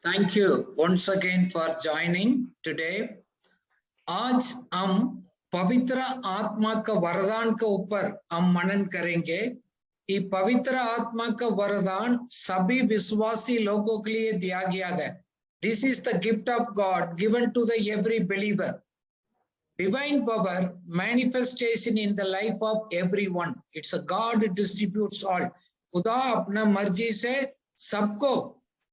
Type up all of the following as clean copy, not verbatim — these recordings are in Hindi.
Thank you once again for joining today. आज हम पवित्र आत्मा का वरदान के ऊपर हम मनन करेंगे। ये पवित्र आत्मा का वरदान सभी विश्वासी लोगों के लिए दिया गया है। This is the gift of God given to the every believer. Divine power manifestation in the life of everyone. It's a God distributes all. खुदा अपना मर्जी से सबको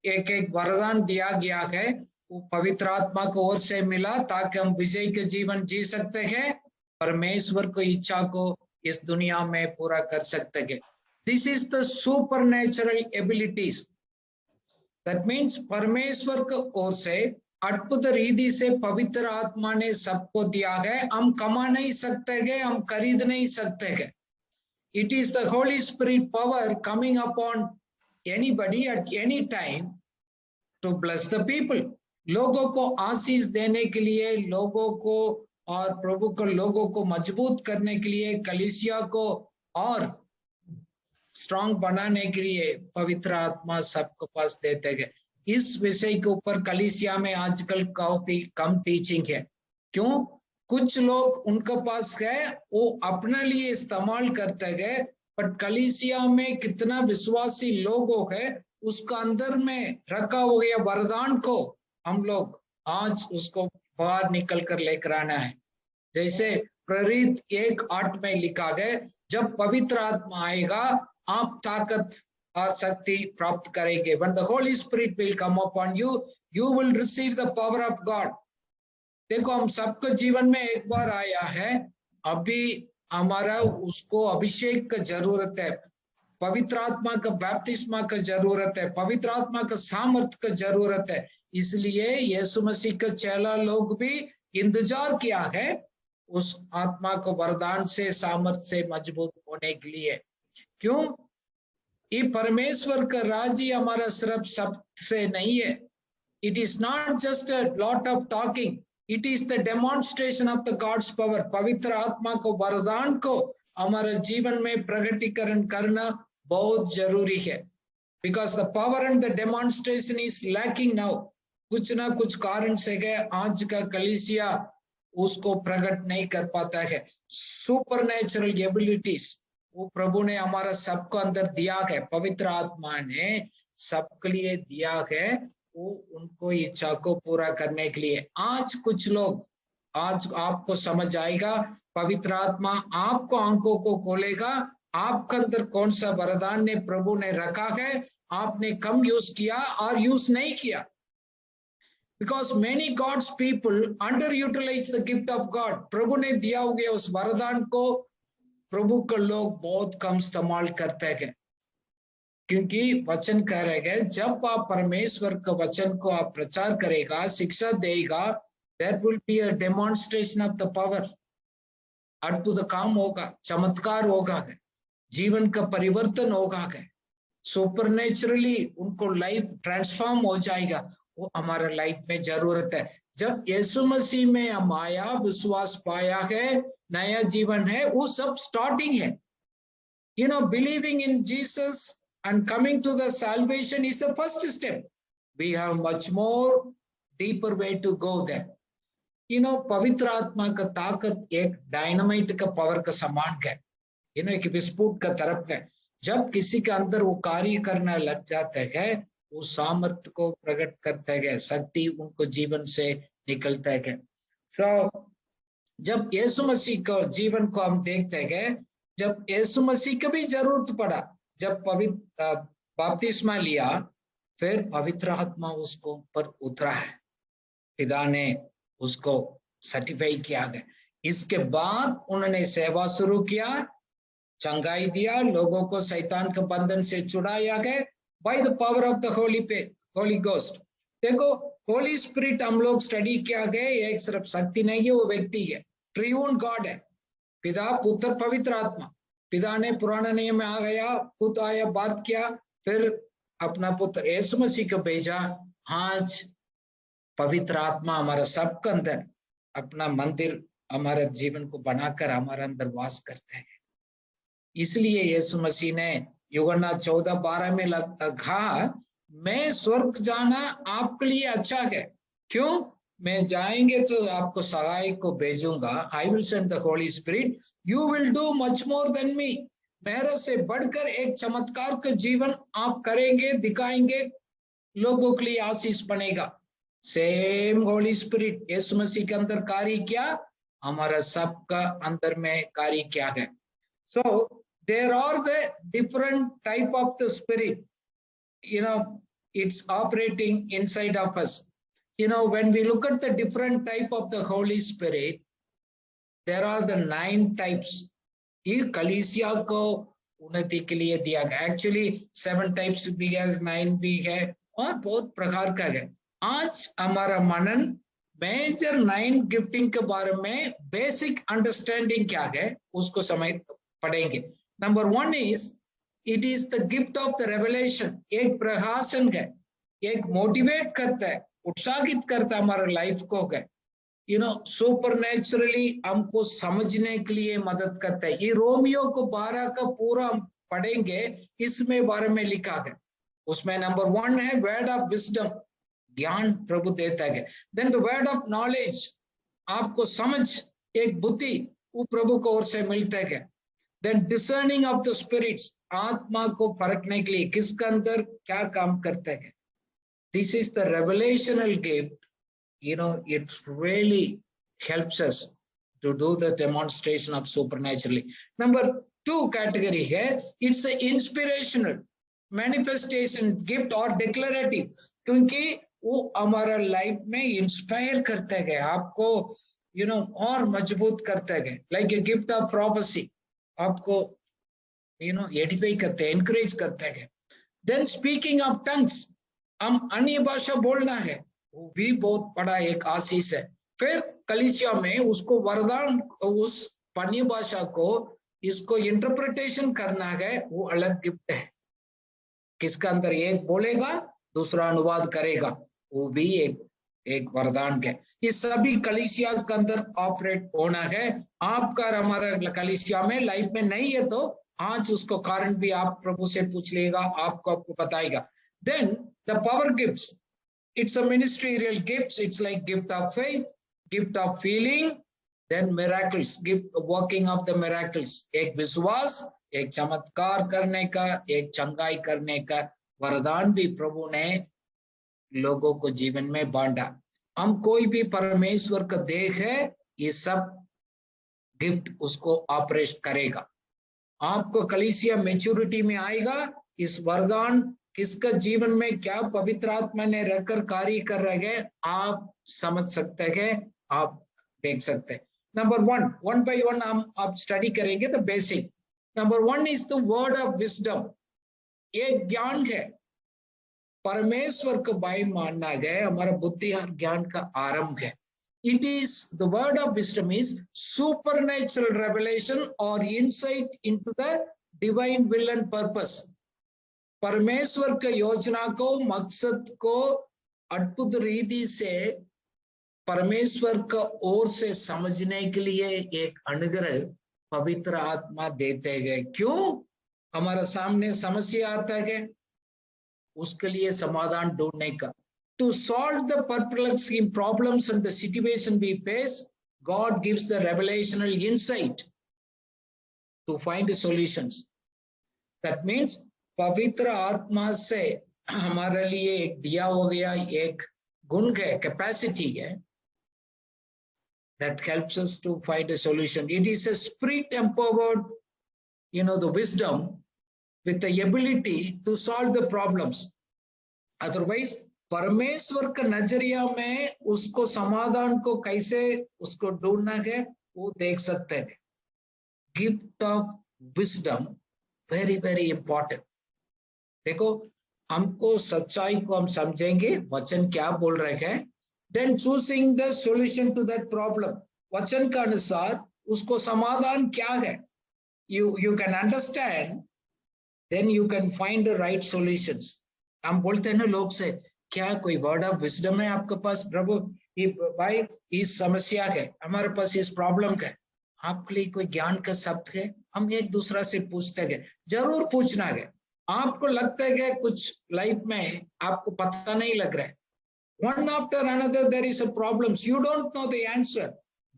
एक एक वरदान दिया गया है। वो पवित्र आत्मा को ओर से मिला ताकि हम विजय के जीवन जी सकते हैं, परमेश्वर को इच्छा को इस दुनिया में पूरा कर सकते हैं। This is the supernatural abilities. That means परमेश्वर को ओर से अद्भुत रीति से पवित्र आत्मा ने सबको दिया है। हम कमा नहीं सकते हैं, हम खरीद नहीं सकते हैं। It is the Holi spirit power coming upon anybody at any time to bless the people. लोगों को आशीष देने के लिए, लोगों को और प्रभु को लोगों को मजबूत करने के लिए, कलीसिया को और स्ट्रांग बनाने के लिए पवित्र आत्मा सबको पास देते हैं। इस विषय के ऊपर कलीसिया में आजकल काफी कम टीचिंग है। क्यों? कुछ लोग उनके पास है, वो अपने लिए इस्तेमाल करते हैं, बट कलीसिया में कितना विश्वासी लोगों है उसका अंदर में रखा हो गया वरदान को हम लोग आज उसको बाहर निकल कर लेकर आना है। जैसे प्रेरित 1:8 में लिखा गया, जब पवित्र आत्मा आएगा आप ताकत और शक्ति प्राप्त करेंगे। When the Holy Spirit will come upon you, you will receive the power of God. देखो, हम सबके जीवन में एक बार आया है, अभी हमारा उसको अभिषेक का जरूरत है, पवित्र आत्मा का बैप्तिस्मा का जरूरत है, पवित्र आत्मा का सामर्थ का जरूरत है। इसलिए यीशु मसीह का चेला लोग भी इंतजार किया है उस आत्मा को वरदान से, सामर्थ से मजबूत होने के लिए। क्यों? ये परमेश्वर का राज्य हमारा सिर्फ शब्द से नहीं है। It is not just a lot of talking, It is the demonstration of the God's power. पवित्र आत्मा को वरदान को हमारे जीवन में प्रकटीकरण करना बहुत जरूरी है। Because the power and the demonstration is lacking now. कुछ ना कुछ कारण से गए आज का कलीसिया उसको प्रकट नहीं कर पाता है। सुपरनैचुरल एबिलिटीज वो प्रभु ने हमारा सबको अंदर दिया है, पवित्र आत्मा ने सबके लिए दिया है, वो उनको इच्छा को पूरा करने के लिए। आज कुछ लोग, आज आपको समझ आएगा, पवित्र आत्मा आपको आंखों को खोलेगा, आपके अंदर कौन सा वरदान ने प्रभु ने रखा है, आपने कम यूज किया और यूज नहीं किया। Because many God's people under utilise the gift of God. प्रभु ने दिया हो गया उस वरदान को प्रभु के लोग बहुत कम इस्तेमाल करते हैं। क्योंकि वचन कह रहे हैं, जब आप परमेश्वर के वचन को आप प्रचार करेगा, शिक्षा देगा, there will be a demonstration of the power. अद्भुत काम होगा, चमत्कार होगा, जीवन का परिवर्तन होगा, सुपरनेचुरली उनको लाइफ ट्रांसफॉर्म हो जाएगा। वो हमारा लाइफ में जरूरत है। जब यीशु मसीह में हम आया, विश्वास पाया है, नया जीवन है, वो सब स्टार्टिंग है। You know, believing in Jesus and coming to the salvation is the first step. We have much more deeper way to go there. You know, पवित्र आत्मा का ताकत एक डायनामाइट का पावर का समान है। You know, एक विस्फोट का तरफ है। जब किसी के अंदर वो कार्य करना लग जाता है, वो सामर्थ्य को प्रकट करता है, शक्ति उनको जीवन से निकलता है। So, जब यीशु मसीह को जीवन को हम देखते हैं, जब यीशु मसीह को भी जरूरत पड़ा, जब पवित्र बपतिस्मा लिया, फिर पवित्र आत्मा उसको पर उतरा है, पिता ने उसको सर्टिफाई किया गया। इसके बाद उन्होंने सेवा शुरू किया, चंगाई दिया, लोगों को शैतान के बंधन से छुड़ाया गया by the power of the Holi ghost. देखो, होली स्पिरिट हम लोग स्टडी किया गया, एक सिर्फ शक्ति नहीं है, वो व्यक्ति है, ट्रियून गॉड है, पिता, पुत्र, पवित्र आत्मा। पिता ने पुराने नियम में आ गया, खुद आया, बात किया, फिर अपना पुत्र यीशु मसीह को भेजा। आज पवित्र आत्मा हमारा सबके अंदर अपना मंदिर, हमारे जीवन को बनाकर हमारे अंदर वास करते हैं। इसलिए यीशु मसीह ने यूहन्ना 14:12 में कहा, मैं स्वर्ग जाना आपके लिए अच्छा है। क्यों? मैं जाएंगे तो आपको सहायक को भेजूंगा। I will send the Holi spirit, you will do much more than me. मेरे से बढ़कर एक चमत्कार का जीवन आप करेंगे, दिखाएंगे, लोगों के लिए आशीष बनेगा। सेम होली स्पिरिट यीशु मसीह के अंदर कार्य किया, हमारा सबका अंदर में कार्य क्या है। So there are the different type of the spirit, you know, it's operating inside of us. You know, when we look at the different type of the Holy Spirit, there are the 9 types. ये कलीसिया को उन्नति के लिए दिया गया। एक्चुअली 7 टाइप्स भी है, 9 भी है और बहुत प्रकार का है। आज हमारा मनन मेजर 9 गिफ्टिंग के बारे में बेसिक अंडरस्टैंडिंग क्या है उसको समझ पढ़ेंगे। Number 1 is it is the gift of the revelation. एक प्रकाशन है, एक मोटिवेट करता है, उत्साहित करता है हमारे लाइफ को है, यू नो, सुपरनेचुरली हमको समझने के लिए मदद करता है। ये रोमियो को 12 का पूरा हम पढ़ेंगे, इसमें बारे में लिखा है। उसमें नंबर 1 है वर्ड ऑफ विजडम, ज्ञान प्रभु देता है। Then the word of knowledge, आपको समझ, एक बुद्धि वो प्रभु को ओर से मिलता है। Then discerning of the spirits, आत्मा को परखने के लिए किसका अंदर क्या काम करता है। This is the revelational gift, you know, it really helps us to do the demonstration of supernaturally. Number 2 category है, it's a inspirational manifestation gift or declarative, क्योंकि वो हमारा लाइफ में इंस्पायर करता है, आपको यू नो और मजबूत करता है। Like a gift of prophecy, आपको यू नो एडिफाई करते हैं, एनकरेज करता है। देन स्पीकिंग ऑफ टंग्स, हम अन्य भाषा बोलना है, वो भी बहुत बड़ा एक आशीष है। फिर कलीसिया में उसको वरदान, उस अन्य भाषा को इसको इंटरप्रिटेशन करना है, वो अलग गिफ्ट है। किसका अंदर एक बोलेगा दूसरा अनुवाद करेगा, वो भी एक वरदान है। ये सभी कलीसिया के अंदर ऑपरेट होना है। आपका हमारा कलीसिया में लाइफ में नहीं है तो आज उसको कारण भी आप प्रभु से पूछ लेगा, आपको बताएगा। Then the power gifts, it's a ministerial gifts, it's like gift of faith, gift of feeling, then miracles, gift working of the miracles, एक विश्वास, एक चमत्कार करने का, एक चंगाई करने का वरदान भी प्रभु ने लोगों को जीवन में बांटा। हम कोई भी परमेश्वर का देह है, ये सब गिफ्ट उसको ऑपरेट करेगा। आपको कलीसिया मैच्योरिटी में आएगा, इस वरदान किसका जीवन में क्या पवित्र आत्मा ने रखकर कार्य कर रहे हैं आप समझ सकते हैं, आप देख सकते हैं। नंबर 1 by 1 हम आप स्टडी करेंगे। The basic number 1 is the word of wisdom, एक ज्ञान है, परमेश्वर को भाई मानना है, हमारा बुद्धि और ज्ञान का आरंभ है। It is the word of wisdom is supernatural revelation और insight into the divine will and purpose. परमेश्वर के योजना को, मकसद को अद्भुत रीति से परमेश्वर का ओर से समझने के लिए एक अनुग्रह पवित्र आत्मा देते गए। क्यों? हमारा सामने समस्या आता है, उसके लिए समाधान ढूंढने का। To solve the perplexing problems and the situation we face, God gives the revelational insight to find solutions. That means पवित्र आत्मा से हमारे लिए एक दिया हो गया एक गुण है, कैपेसिटी है, that helps us to find a solution. It is a spirit empowered, you know, the wisdom with the ability to solve the problems. Otherwise, परमेश्वर का नजरिया में उसको समाधान को कैसे उसको ढूंढना है वो देख सकते हैं। Gift of wisdom very very important. देखो, हमको सच्चाई को हम समझेंगे, वचन क्या बोल रहे हैं, then choosing the solution to that problem, वचन का अनुसार उसको समाधान क्या है, you can understand, then you can find the right solutions. हम बोलते हैं ना लोग से, क्या कोई वर्ड ऑफ विजडम है आपके पास? प्रभु भाई इस समस्या है, हमारे पास इस प्रॉब्लम है, आपके लिए कोई ज्ञान का शब्द है? हम एक दूसरा से पूछते हैं, जरूर पूछना है। आपको लगता है कि कुछ लाइफ में आपको पता नहीं लग रहा है, one after another there is a problems, you don't know the answer,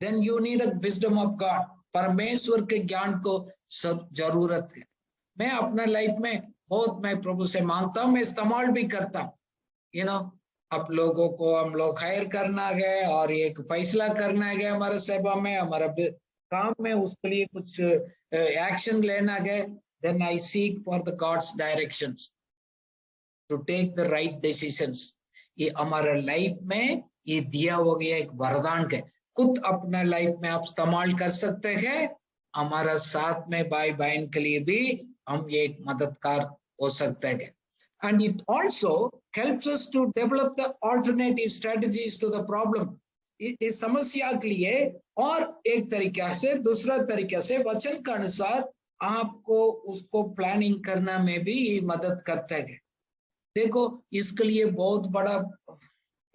then you need a wisdom of God. परमेश्वर के ज्ञान को सब जरूरत है। मैं अपना लाइफ में बहुत मैं प्रभु से मांगता हूँ, मैं इस्तेमाल भी करता हूँ। यू नो, आप लोगों को हम लोग हायर करना गए और एक फैसला करना गया हमारे सेवा में, हमारा काम में, उसके लिए कुछ एक्शन लेना गए, then I seek for the God's directions to take the right decisions. ये हमारा लाइफ में ये दिया हो गया एक वरदान है, खुद अपना लाइफ में आप इस्तेमाल कर सकते हैं, हमारा साथ में भाई बहन के लिए भी हम ये एक मददगार हो सकते हैं। And it also helps us to develop the alternative strategies to the problem. इस समस्या के लिए और एक तरीका से, दूसरा तरीका से वचन के अनुसार आपको उसको प्लानिंग करना में भी मदद करता है। देखो, इसके लिए बहुत बड़ा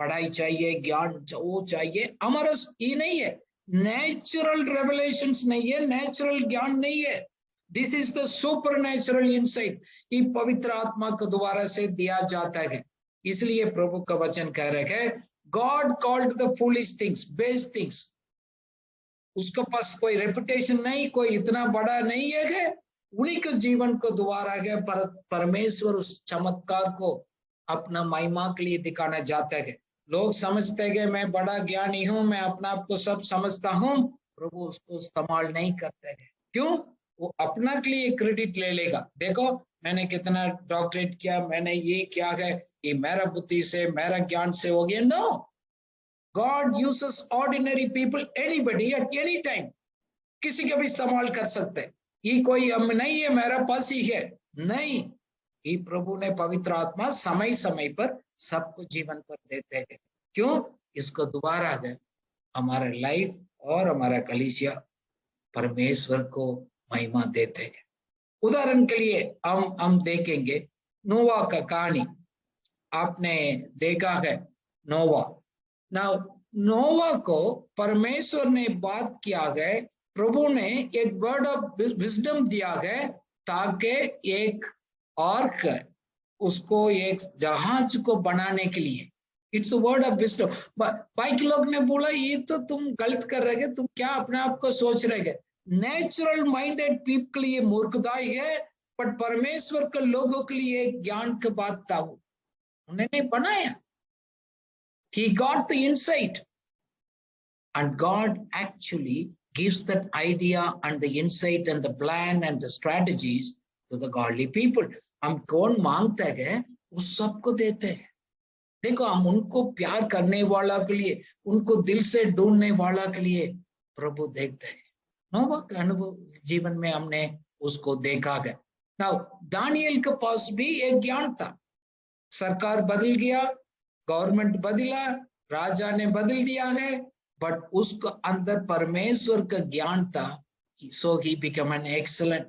पढ़ाई चाहिए, ज्ञान वो चाहिए, हमारा ये नहीं है, नेचुरल रेवलेशंस नहीं है, नेचुरल ज्ञान नहीं है, this is the super natural insight, ये पवित्र आत्मा के द्वारा से दिया जाता है। इसलिए प्रभु का वचन कह रहे हैं, God called the foolish things base things, उसके पास कोई रेपुटेशन नहीं, कोई इतना बड़ा नहीं है, उन्हीं के जीवन को द्वारा है परमेश्वर उस चमत्कार को अपना महिमा के लिए दिखाना चाहता है। लोग समझते हैं मैं बड़ा ज्ञानी हूं, मैं अपना आप को सब समझता हूं, प्रभु उसको इस्तेमाल नहीं करते हैं। क्यों? वो अपना के लिए क्रेडिट ले लेगा, देखो मैंने कितना डॉक्टरेट किया, मैंने ये क्या है, ये मेरा बुद्धि से, मेरा ज्ञान से हो गया। No, God uses ordinary people, anybody at any time, किसी का भी इस्तेमाल कर सकते हैं, ये कोई हम नहीं है मेरा पास ही है, नहीं, ये प्रभु ने पवित्र आत्मा समय समय पर सबको जीवन पर देते हैं। क्यों? इसको दोबारा है हमारा लाइफ और हमारा कलीसिया परमेश्वर को महिमा देते हैं। उदाहरण के लिए हम देखेंगे नोवा का कहानी, आपने देखा है नोवा। नोवा को परमेश्वर ने बात किया है, प्रभु ने एक वर्ड ऑफ विजडम दिया है, ताकि एक आर्क, उसको एक जहाज को बनाने के लिए, it's a word of wisdom. बाकी लोग ने बोला ये तो तुम गलत कर रहे हैं, तुम क्या अपने आप को सोच रहे हैं। नेचुरल माइंडेड पीपल के लिए मूर्खताई है, बट परमेश्वर के लोगों के लिए एक ज्ञान की बात था, उन्होंने बनाया, he got the insight and God actually gives that idea and the insight and the plan and the strategies to the godly people. हम कौन मांगते हैं उस सबको देते हैं। देखो, हम उनको प्यार करने वाला के लिए, उनको दिल से ढूंढने वाला के लिए प्रभु देखते हैं। नोवा का अनुभव जीवन में हमने उसको देखा है। नाउ दानियल के पास भी एक ज्ञान था, सरकार बदल गया, गवर्नमेंट बदला, राजा ने बदल दिया है, बट उसको अंदर परमेश्वर का ज्ञान था, सो ही बिकम एन एक्सीलेंट।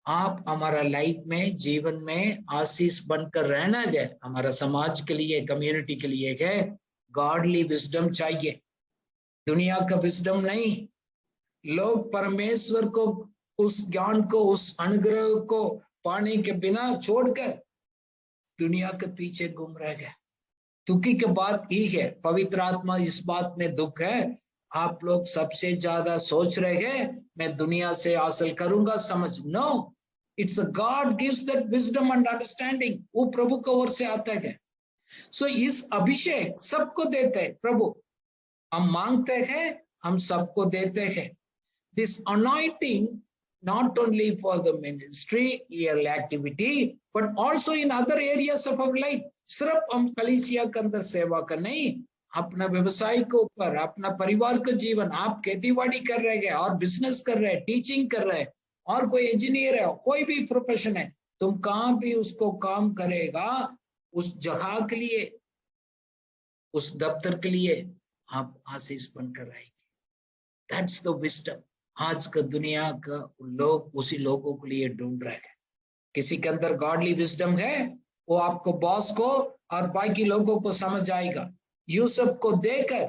आप हमारा लाइफ में, जीवन में आशीष बनकर रहना है, हमारा समाज के लिए, कम्युनिटी के लिए है, गॉडली विजडम चाहिए, दुनिया का विजडम नहीं। लोग परमेश्वर को, उस ज्ञान को, उस अनुग्रह को पाने के बिना छोड़कर दुनिया के पीछे घूम रह गए। दुखी की बात ही है, पवित्र आत्मा इस बात में दुख है, आप लोग सबसे ज्यादा सोच रहे हैं मैं दुनिया से हासिल करूंगा समझ। No, it's God gives that wisdom and understanding, वो प्रभु की ओर से आता है। सो इस अभिषेक सबको देते हैं प्रभु, हम मांगते हैं, हम सबको देते हैं। This anointing not only for the ministry activity but also in other areas of our life। सिर्फ हम कलीसिया के अंदर सेवा कर नहीं, अपना व्यवसाय के ऊपर, अपना परिवार का जीवन, आप खेतीबाड़ी कर रहे हैं और बिजनेस कर रहे हैं, टीचिंग कर रहे हैं, और कोई इंजीनियर है, कोई भी प्रोफेशन है, तुम कहां भी उसको काम करेगा, उस जगह के लिए, उस दफ्तर के लिए आप आशीष बनकर रहेंगे। That's the wisdom. आज का दुनिया का लोग उसी लोगों के लिए ढूंढ रहे हैं। किसी के अंदर गॉडली विजडम है, वो आपको, बॉस को और बाकी लोगों को समझ आएगा। यूसुफ को देकर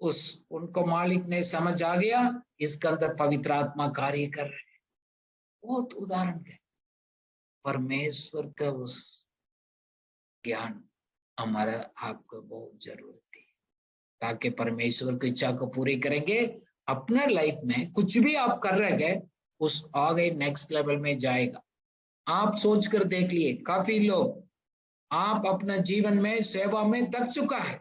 उनको मालिक ने समझ आ गया, इसके अंदर पवित्र आत्मा कार्य कर रहे हैं। बहुत उदाहरण है, परमेश्वर का उस ज्ञान हमारा आपको बहुत जरूरत है, ताकि परमेश्वर की इच्छा को पूरी करेंगे अपने लाइफ में। कुछ भी आप कर रहे हैं उस आगे नेक्स्ट लेवल में जाएगा। आप सोच कर देख लिए, काफी लोग आप अपना जीवन में सेवा में थक चुका है।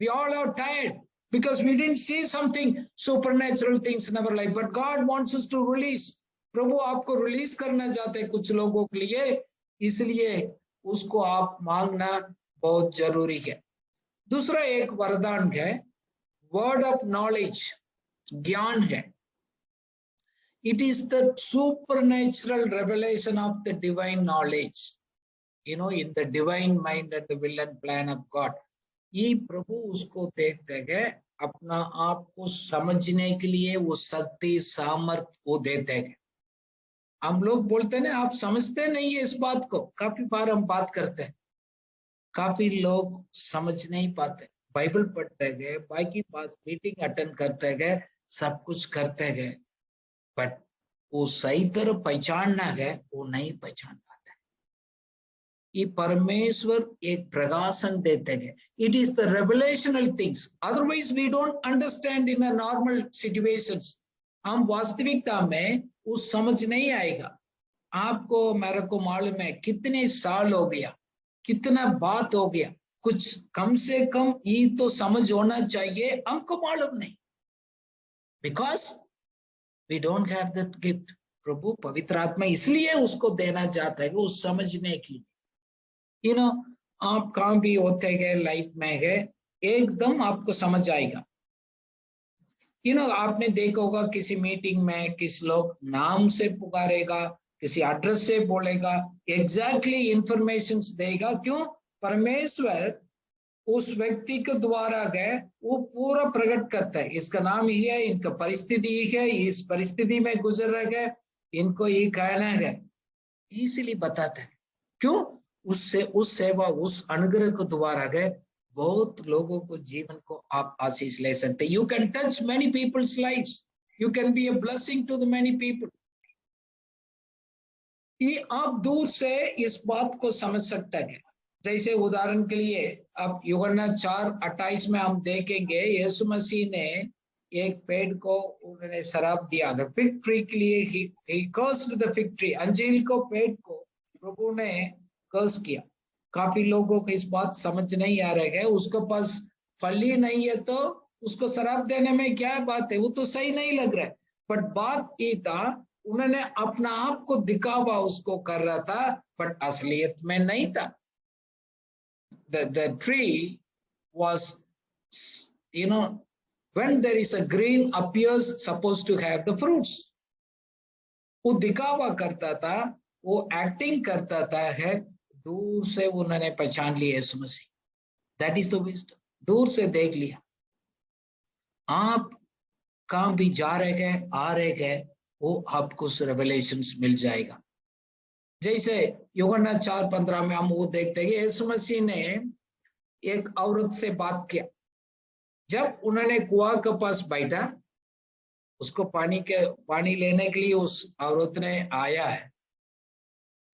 We all are tired because we didn't see something supernatural things in our life, but God wants us to release. प्रभु आपको रिलीज करना चाहते हैं कुछ लोगों के लिए, इसलिए उसको आप मांगना बहुत जरूरी है। दूसरा एक वरदान है, वर्ड ऑफ नॉलेज, ज्ञान है। It is the supernatural revelation of the divine knowledge, you know, in the divine mind and the will and plan of God. ये प्रभु उसको देखते हैं, अपना आप को समझने के लिए वो शक्ति सामर्थ्य वो देते हैं। हम लोग बोलते हैं ना, आप समझते नहीं है इस बात को। काफी बार हम बात करते हैं, काफी लोग समझ नहीं पाते। बाइबल पढ़ते गए, बाकी बात मीटिंग अटेंड करते गए, सब कुछ करते गए, बट वो सही तरह पहचानना है वो नहीं पहचान पाता। ये परमेश्वर एक प्रकाशन देते हैं। It is the revelational things, otherwise we don't understand in a normal situations. हम वास्तविकता में वो समझ नहीं आएगा। आपको मेरे को मालूम है कितने साल हो गया, कितना बात हो गया, कुछ कम से कम ये तो समझ होना चाहिए, हमको मालूम नहीं, because we don't have that gift. प्रभु पवित्र आत्मा इसलिए उसको देना चाहता है कि उस समझने के लिए। यू नो, आप कहाँ भी होते गए लाइफ में है, एकदम आपको समझ आएगा। यू नो, आपने देखा होगा किसी मीटिंग में किस लोग नाम से पुकारेगा, किसी एड्रेस से बोलेगा, एग्जैक्टली इंफॉर्मेशन देगा। क्यों? परमेश्वर उस व्यक्ति के द्वारा गए वो पूरा प्रकट करता है, इसका नाम ही है, इनका परिस्थिति है, इस परिस्थिति में गुजर रहे गए, इनको ये कहना है, इसीलिए बताता है। क्यों? उससे उस सेवा उस अनुग्रह के द्वारा गए बहुत लोगों को जीवन को आप आशीष ले सकते। You can touch many people's lives, you can be a blessing to the many people. ये आप दूर से इस बात को समझ सकते हैं। जैसे उदाहरण के लिए अब यूहन्ना 4:28 में हम देखेंगे, यीशु मसीह ने एक पेड़ को उन्होंने शराब दिया, अगर फिग ट्री के लिए ही कर्स्ड द फिग ट्री, अंजीर को पेड़ को प्रभु ने कर्स किया। काफी लोगों को इस बात समझ नहीं आ रहा है, उसके पास फल ही नहीं है तो उसको शराब देने में क्या बात है, वो तो सही नहीं लग रहा है। बट बात ये था, उन्होंने अपना आप को दिखावा उसको कर रहा था, बट असलियत में नहीं था। The tree was, you know, when there is a green appears supposed to have the fruits. वो दिखावा करता था, वो एक्टिंग करता था, है दूर से उन्होंने पहचान लिया यीशु मसीह। दैट इज द विजडम, दूर से देख लिया। आप कहाँ भी जा रहे गए आ रहे गए, वो आपको रेवलेशंस मिल जाएगा। जैसे यूहन्ना 4:15 में हम वो देखते हैं, यीशु मसीह ने एक औरत से बात किया। जब उन्होंने कुआं के पास बैठा, उसको पानी लेने के लिए उस औरत ने आया है,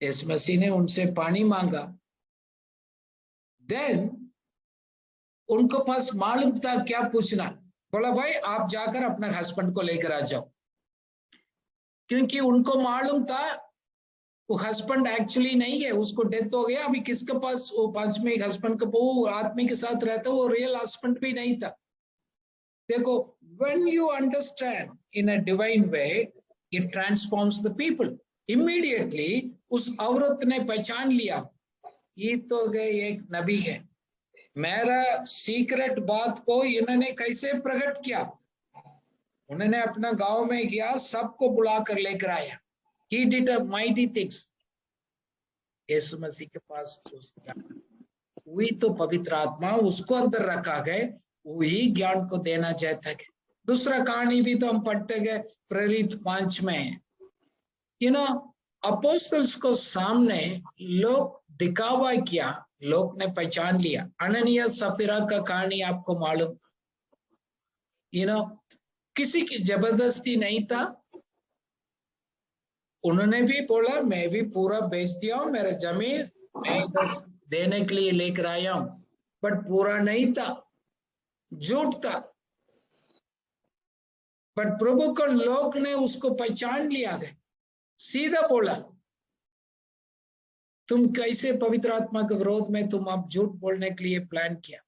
यीशु मसीह ने उनसे पानी मांगा। देन उनको पास मालूम था क्या पूछना, बोला भाई आप जाकर अपना हस्बैंड को लेकर आ जाओ, क्योंकि उनको मालूम था वो हस्बैंड एक्चुअली नहीं है, उसको डेथ हो गया। अभी किसके पास वो पांचवें हस्बैंड को वो आदमी के साथ रहता, वो रियल हस्बैंड भी नहीं था। देखो, when you understand in a divine way, it transforms the people. Immediately उस औरत ने पहचान लिया, ये तो गए एक नबी है, मेरा सीक्रेट बात को इन्होंने कैसे प्रकट किया। उन्होंने अपना गांव में गया, सबको बुलाकर लेकर आया। He did a mighty things. यीशु मसीह के पास वही तो पवित्र आत्मा उसको अंदर रखा गए, वही ज्ञान को देना चाहता है। दूसरा कहानी भी तो हम पढ़ते गए प्रेरित 5 में। यू नो, अपोस्टल्स को सामने लोग दिखावा किया, लोग ने पहचान लिया। अननिया सफीरा का कहानी आपको मालूम। यू नो, किसी की जबरदस्ती नहीं था, उन्होंने भी बोला मैं भी पूरा बेच दिया हूं, मेरा जमीन मैं इधर देने के लिए लेकर आया हूं, बट पूरा नहीं था, झूठ था। बट प्रभु को लोग ने उसको पहचान लिया गया, सीधा बोला तुम कैसे पवित्र आत्मा के विरोध में तुम अब झूठ बोलने के लिए प्लान किया।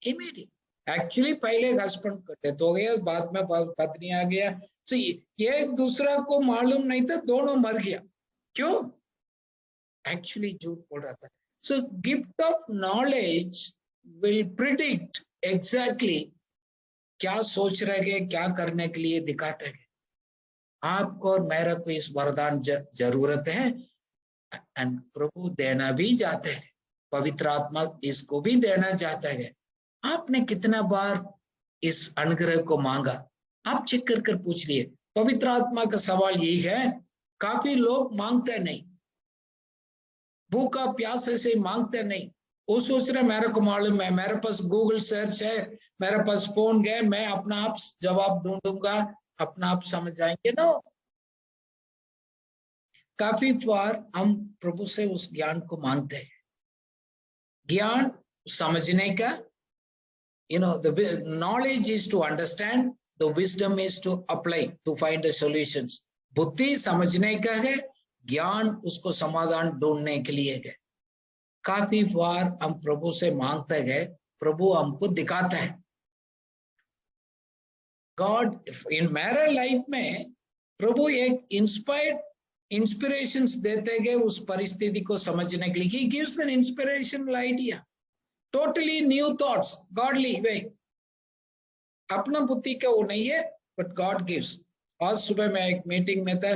इमीडिएट एक्चुअली पहले हस्बैंड को डेथ हो गया, बाद में पत्नी आ गया, सो एक दूसरा को मालूम नहीं था, दोनों मर गया। क्यों? एक्चुअली झूठ बोल रहा था। So gift of knowledge will predict exactly क्या सोच रहे हैं, क्या करने के लिए दिखाते हैं। आपको और मेरे को इस वरदान जरूरत है, एंड प्रभु देना भी चाहते हैं, पवित्र आत्मा इसको भी देना चाहता है। आपने कितना बार इस अनुग्रह को मांगा? आप चेक कर कर पूछ लिए। पवित्र आत्मा का सवाल यही है, काफी लोग मांगते नहीं, भूखा प्यासे से मांगते नहीं। वो सोच रहे मेरे को मालूम है, मेरे पास गूगल सर्च है, मेरे पास फोन है, मैं अपना आप जवाब ढूंढूंगा, अपना आप समझ आएंगे। नो, काफी बार हम प्रभु से उस ज्ञान को मांगते हैं, ज्ञान समझने का, the knowledge is to understand, the wisdom is to apply to find the solutions. बुद्धि समझने का है, ज्ञान उसको समाधान ढूंढने के लिए है। काफी बार हम प्रभु से मांगते गए, प्रभु हमको दिखाता है। गॉड इन मेरे लाइफ में प्रभु एक इंस्पिरेशंस देते गए उस परिस्थिति को समझने के लिए। He gives an inspirational idea, totally new thoughts, godly way. अपना बुद्धि का वो नहीं है, but God gives. आज सुबह मैं एक मीटिंग में था,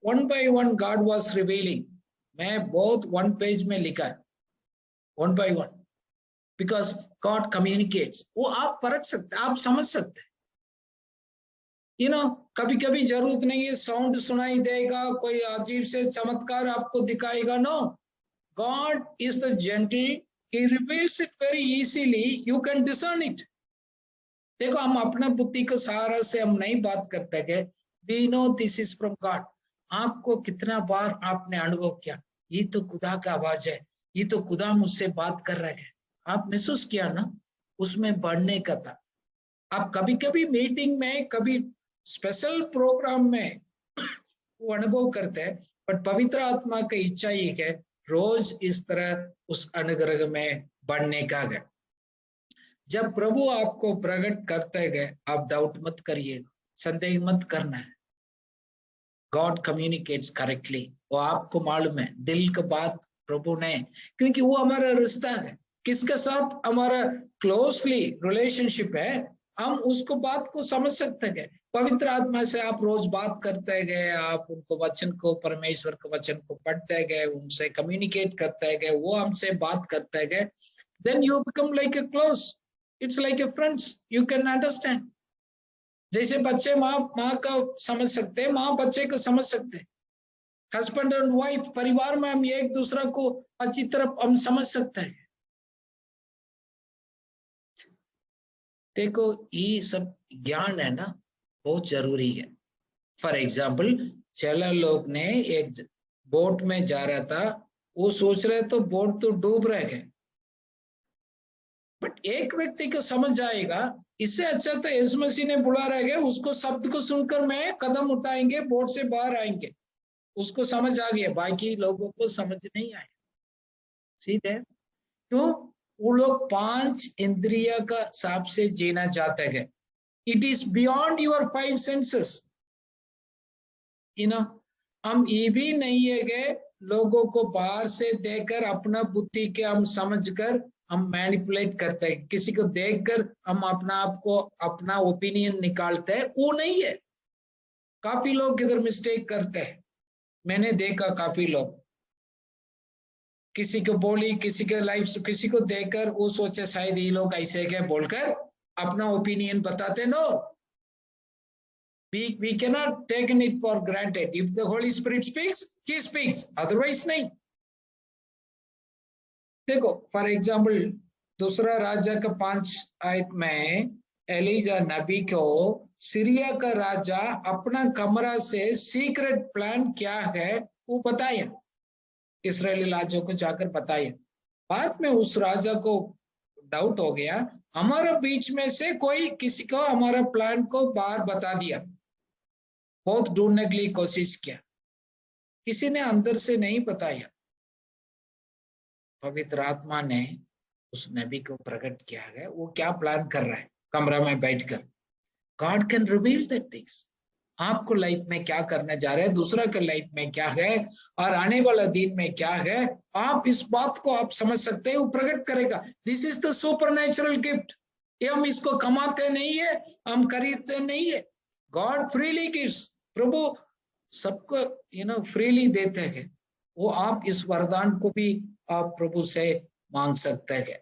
one by one God was revealing. मैं बहुत one page में लिखा, one by one, because God communicates. वो आप परख सकते, आप समझ सकते। कभी कभी जरूरत नहीं है साउंड सुनाई देगा, कोई अजीब से चमत्कार आपको दिखाएगा। No, God is the gentle, he reveals it very easily, you can discern it. देखो, हम अपना बुद्धि को सहारा से हम नहीं बात करते गए, we know this is from God. आपको कितना बार आपने अनुभव किया, ये तो खुदा का आवाज है, ये तो खुदा मुझसे बात कर रहा है, आप महसूस किया ना? उसमें बढ़ने का था। आप कभी कभी मीटिंग में, कभी स्पेशल प्रोग्राम में वो अनुभव करते हैं, बट पवित्र आत्मा की इच्छा ये है रोज इस तरह उस अनुग्रह में बढ़ने का है। जब प्रभु आपको प्रकट करते गए, आप डाउट मत करिए, संदेह मत करना है। गॉड कम्युनिकेट्स करेक्टली, वो आपको मालूम है दिल की बात प्रभु ने, क्योंकि वो हमारा रिश्ता है, किसके साथ हमारा क्लोजली रिलेशनशिप है, हम उसको बात को समझ सकते हैं। पवित्र आत्मा से आप रोज बात करते गए, आप उनको वचन को, परमेश्वर के वचन को पढ़ते गए, उनसे कम्युनिकेट करते गए, वो हमसे बात करते गए, then you become like a close, it's like a friends, you can understand. जैसे बच्चे माँ का समझ सकते हैं, माँ बच्चे को समझ सकते हैं, हस्बैंड एंड वाइफ परिवार में हम एक दूसरे को अच्छी तरह हम समझ सकते हैं। देखो, ये सब ज्ञान है ना, बहुत जरूरी है। फॉर एग्जाम्पल, चला लोग ने एक बोट में जा रहा था, वो सोच रहे तो बोट तो डूब रहे हैं, बट एक व्यक्ति को समझ आएगा इससे अच्छा तो यीशु मसीह ने बुला रहे, उसको शब्द को सुनकर मैं कदम उठाएंगे, बोट से बाहर आएंगे। उसको समझ आ गया, बाकी लोगों को समझ नहीं आया। सीधे क्यों? वो लोग 5 इंद्रिय का हिसाब से जीना चाहते हैं। It is beyond your 5 senses. हम ये भी नहीं है कि लोगों को बाहर से देखकर अपना बुद्धि के हम समझकर हम मैनिपुलेट करते हैं, किसी को देखकर हम अपना आप को अपना ओपिनियन निकालते हैं, वो नहीं है। काफी लोग इधर मिस्टेक करते हैं, मैंने देखा काफी लोग किसी को बोली, किसी के लाइफ किसी को देखकर वो सोचे शायद ये लोग ऐसे क्या बोलकर अपना ओपिनियन बताते। No, we cannot take it for granted. If the Holy Spirit speaks, he speaks, otherwise नहीं। देखो, फॉर एग्जाम्पल दूसरा राजा का 5 आयत में एलिजा नबी को सीरिया का राजा अपना कमरा से सीक्रेट प्लान क्या है वो बताया, इस्राएली राजा को जाकर बताया। बाद में उस राजा को डाउट हो गया, हमारे बीच में से कोई किसी को हमारा प्लान को बाहर बता दिया। बहुत ढूंढने के लिए कोशिश किया, किसी ने अंदर से नहीं बताया। पवित्र आत्मा ने उस नबी को प्रकट किया है वो क्या प्लान कर रहा है कमरा में बैठकर। God can reveal that things. आपको लाइफ में क्या करने जा रहे हैं, दूसरा के लाइफ में क्या है और आने वाला दिन में क्या है, आप इस बात को आप समझ सकते हैं, वो प्रकट करेगा। This is the supernatural gift. ये हम इसको कमाते नहीं है, हम खरीदते नहीं है। God freely gives. प्रभु सबको फ्रीली देते हैं। वो आप इस वरदान को भी आप प्रभु से मांग सकते हैं।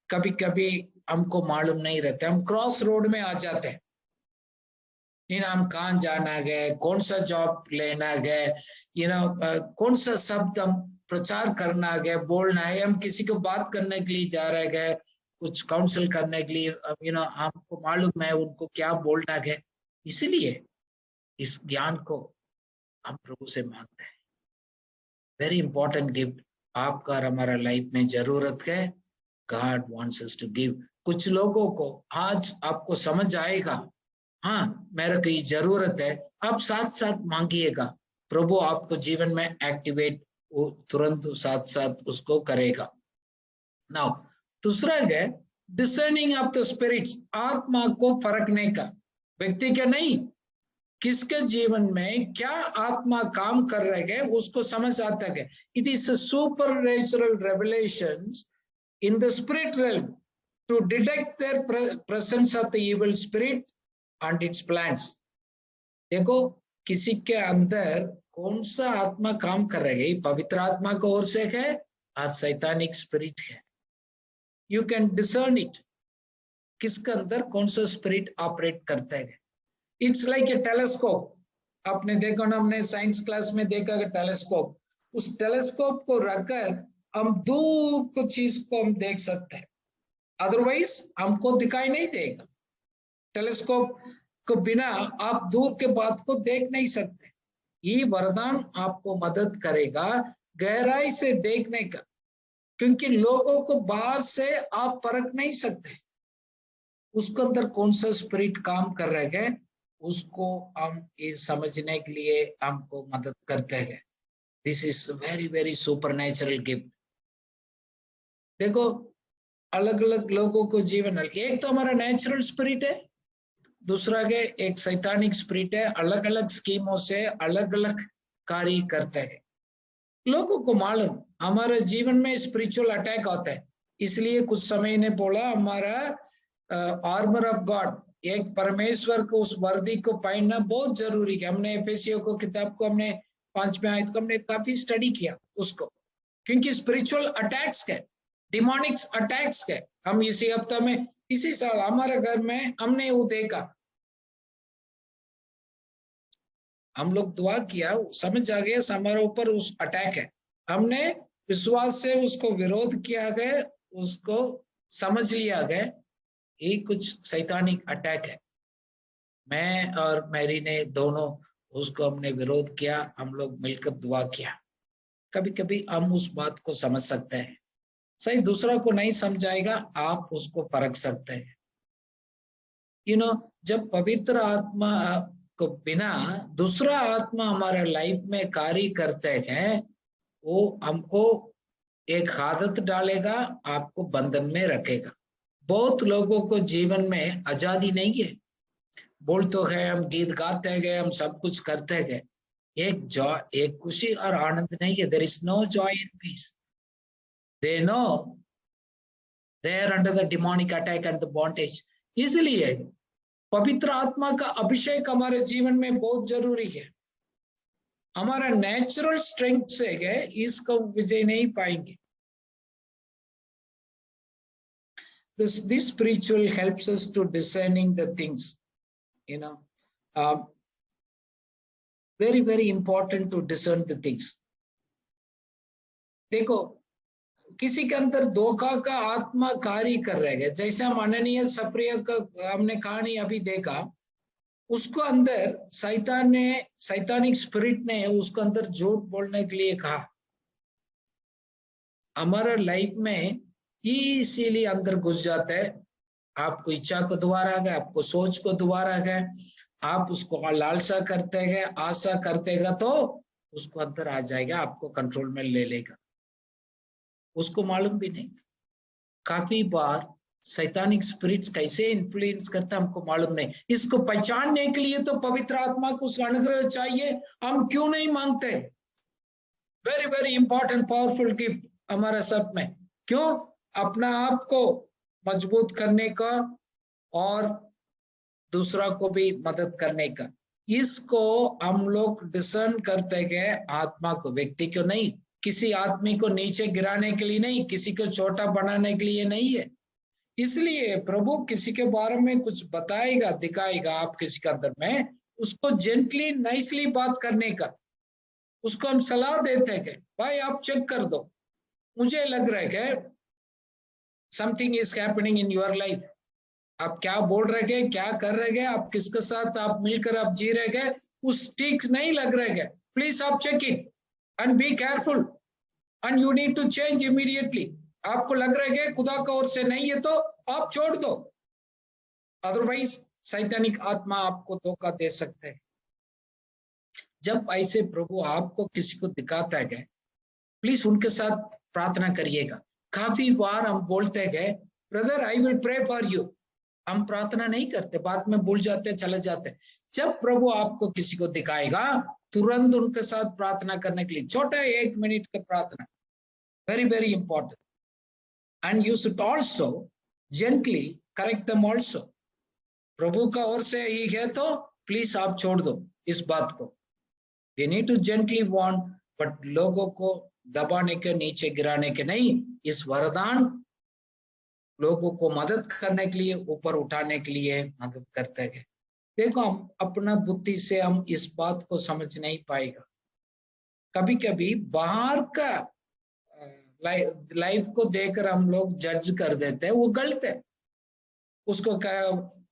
कभी कभी हमको मालूम नहीं रहता, हम क्रॉस रोड में आ जाते हैं। हम कहाँ जाना है, कौन सा जॉब लेना है, कौन सा शब्द हम प्रचार करना है, बोलना है, हम किसी को बात करने के लिए जा रहे हैं, कुछ काउंसिल करने के लिए, आपको मालूम है उनको क्या बोलना है। इसलिए इस ज्ञान को हम प्रभु से मांगते हैं। वेरी इंपॉर्टेंट गिफ्ट आपका और हमारा लाइफ में जरूरत है। God wants us to give. कुछ लोगों को आज आपको समझ आएगा, हाँ मेरे को ये जरूरत है, आप साथ साथ मांगिएगा, प्रभु आपको जीवन में एक्टिवेट वो तुरंत साथ साथ उसको करेगा। नाउ दूसरा है डिसर्निंग ऑफ द स्पिरिट्स। आत्मा को परखने का, व्यक्ति का नहीं, किसके जीवन में क्या आत्मा काम कर रहे है उसको समझ आता है। It is a supernatural revelations in the spirit realm to detect their presence of the evil spirit and its plans। देखो किसी के अंदर कौन सा आत्मा काम कर रहा है, पवित्र आत्मा को ओर से है और सैतानिक स्पिरिट है। यू कैन डिसर्न इट, किसके अंदर कौन सा स्पिरिट ऑपरेट करता है। It's like A telescope. आपने देखा ना, हमने साइंस क्लास में देखा कि टेलीस्कोप, उस टेलीस्कोप को रखकर हम दूर कुछ चीज को हम देख सकते हैं, अदरवाइज हमको दिखाई नहीं देगा। टेलीस्कोप को बिना आप दूर के बात को देख नहीं सकते। ये वरदान आपको मदद करेगा गहराई से देखने का, क्योंकि लोगों को बाहर से आप परख नहीं सकते, उसके अंदर कौन सा स्पिरिट काम कर रहा है उसको हम ये समझने के लिए हमको मदद करते हैं। This is very very supernatural gift. देखो अलग अलग लोगों को जीवन, एक तो हमारा नेचुरल स्पिरिट है, दूसरा के एक सैतानिक स्पिरिट है। अलग अलग स्कीमों से अलग अलग कार्य करते हैं। लोगों को मालूम हमारे जीवन में स्पिरिचुअल अटैक होता है, इसलिए कुछ समय ने बोला हमारा आर्मर ऑफ गॉड, एक परमेश्वर को उस वर्दी को पहनना बहुत जरूरी है। हमने एफेसियों को किताब को हमने 5वें आयत को हमने काफी स्टडी किया उसको, क्योंकि स्पिरिचुअल अटैक्स के, डिमोनिक्स अटैक्स के हम इसी हफ्ते में इसी साल हमारे घर में हमने वो देखा। हम लोग दुआ किया, समझ आ गया हमारे ऊपर उस अटैक है, हमने विश्वास से उसको विरोध किया गया, उसको समझ लिया गया ये कुछ सैतानिक अटैक है। मैं और मैरी ने दोनों उसको हमने विरोध किया, हम लोग मिलकर दुआ किया। कभी कभी हम उस बात को समझ सकते हैं, सही दूसरा को नहीं समझाएगा, आप उसको परख सकते हैं। जब पवित्र आत्मा को बिना दूसरा आत्मा हमारे लाइफ में कार्य करते हैं, वो हमको एक आदत डालेगा, आपको बंधन में रखेगा। बहुत लोगों को जीवन में आजादी नहीं है, बोल तो है, हम गीत गाते गए, हम सब कुछ करते गए, एक खुशी और आनंद नहीं है। There is no joy in peace. They know they are under the demonic attack and the bondage. इसलिए पवित्र आत्मा का अभिषेक हमारे जीवन में बहुत जरूरी है। हमारा नेचुरल स्ट्रेंथ से है इसको विजय नहीं पाएंगे। This spiritual helps us to discerning the things, very very important to discern the things। देखो किसी के अंदर धोखा का आत्मा कार्य कर रहेगा, जैसे हम अननीय सप्रिय का हमने कहानी अभी देखा, उसको अंदर सैतानिक स्पिरिट ने उसको अंदर झूठ बोलने के लिए कहा। हमारा लाइफ में इसीलिए अंदर घुस जाता है। आपको इच्छा को दोबारा गए, आपको सोच को दोबारा गए, आप उसको लालसा करते गए, आशा करते गए, तो उसको अंदर आ जाएगा, आपको कंट्रोल में ले लेगा। उसको मालूम भी नहीं। काफी बार सैतानिक स्पिरिट्स कैसे इन्फ्लुएंस करता है हमको मालूम नहीं। इसको पहचानने के लिए तो पवित्र आत्मा को उसका अनुग्रह चाहिए। हम क्यों नहीं मांगते? Very very important powerful gift हमारा सब में। क्यों? अपना आप को मजबूत करने का और दूसरा को भी मदद करने का। इसको हम लोग डिसर्न करते गए, आत्मा को, व्यक्ति को नहीं, किसी आदमी को नीचे गिराने के लिए नहीं, किसी को छोटा बनाने के लिए नहीं है। इसलिए प्रभु किसी के बारे में कुछ बताएगा, दिखाएगा आप किसी के अंदर में, उसको जेंटली नाइसली बात करने का, उसको हम सलाह देते हैं, भाई आप चेक कर दो, मुझे लग रहा है कि something is happening in your life. आप क्या बोल रहे गए, क्या कर रहे गए, आप किसके साथ आप मिलकर आप जी रहे गए, उस ठीक नहीं लग रहे गए। प्लीज आप check it and be careful and you need to change immediately. आपको लग रहा है खुदा का ओर से नहीं है तो आप छोड़ दो, अदरवाइज सैतानिक आत्मा आपको धोखा दे सकते हैं। जब ऐसे प्रभु आपको किसी को दिखाता है, प्लीज उनके साथ प्रार्थना करिएगा। काफी बार हम बोलते गए, brother I will pray for you, हम प्रार्थना नहीं करते, बाद में भूल जाते, चले जाते। जब प्रभु आपको किसी को दिखाएगा, तुरंत उनके साथ प्रार्थना करने के लिए, छोटा 1 मिनट का प्रार्थना, very very important. And you should also gently correct them also. प्रभु का ओर से ही है तो प्लीज आप छोड़ दो इस बात को। We need to gently warn, but लोगों को दबाने के, नीचे गिराने के नहीं। इस वरदान लोगों को मदद करने के लिए, ऊपर उठाने के लिए मदद करते हैं। देखो, हम अपना बुद्धि से हम इस बात को समझ नहीं पाएगा। कभी कभी बाहर का लाइफ को देखकर हम लोग जज कर देते हैं, वो गलत है। उसको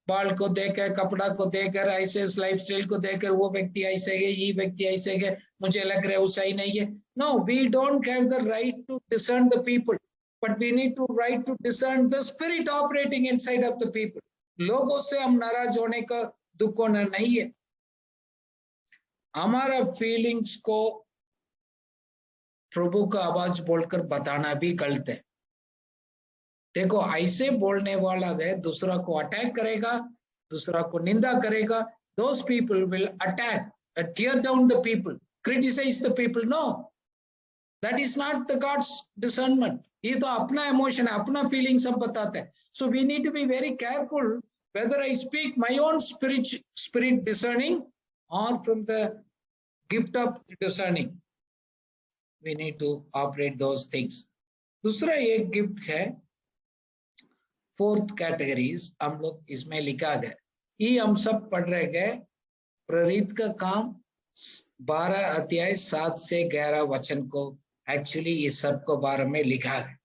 बाल को देखकर, कपड़ा को देखकर, ऐसे उस लाइफ स्टाइल को देखकर वो व्यक्ति ऐसे है, ये व्यक्ति ऐसे है, मुझे लग रहा है वो सही नहीं है। No, we don't have the right to discern the people, but we need to right to discern the spirit operating inside of the people. लोगों से हम नाराज होने का, दुख होना नहीं है। हमारा फीलिंग्स को प्रभु का आवाज बोलकर बताना भी गलत है। देखो, ऐसे बोलने वाला है दूसरा को अटैक करेगा, दूसरा को निंदा करेगा। those people will attack, tear down the people, criticize the people. No, that is not the God's discernment. ये तो अपना इमोशन है, अपना फीलिंग सब बताते हैं। So we need to be very careful whether I speak my own spirit discerning or from the gift of discerning. We need to operate those things. दूसरा एक गिफ्ट है, 4th कैटेगरीज हम लोग इसमें लिखा गया। ये हम सब पढ़ रहे गए, प्रेरित का काम 12 अध्याय 7 से 11 वचन को एक्चुअली इस सब को बारे में लिखा है।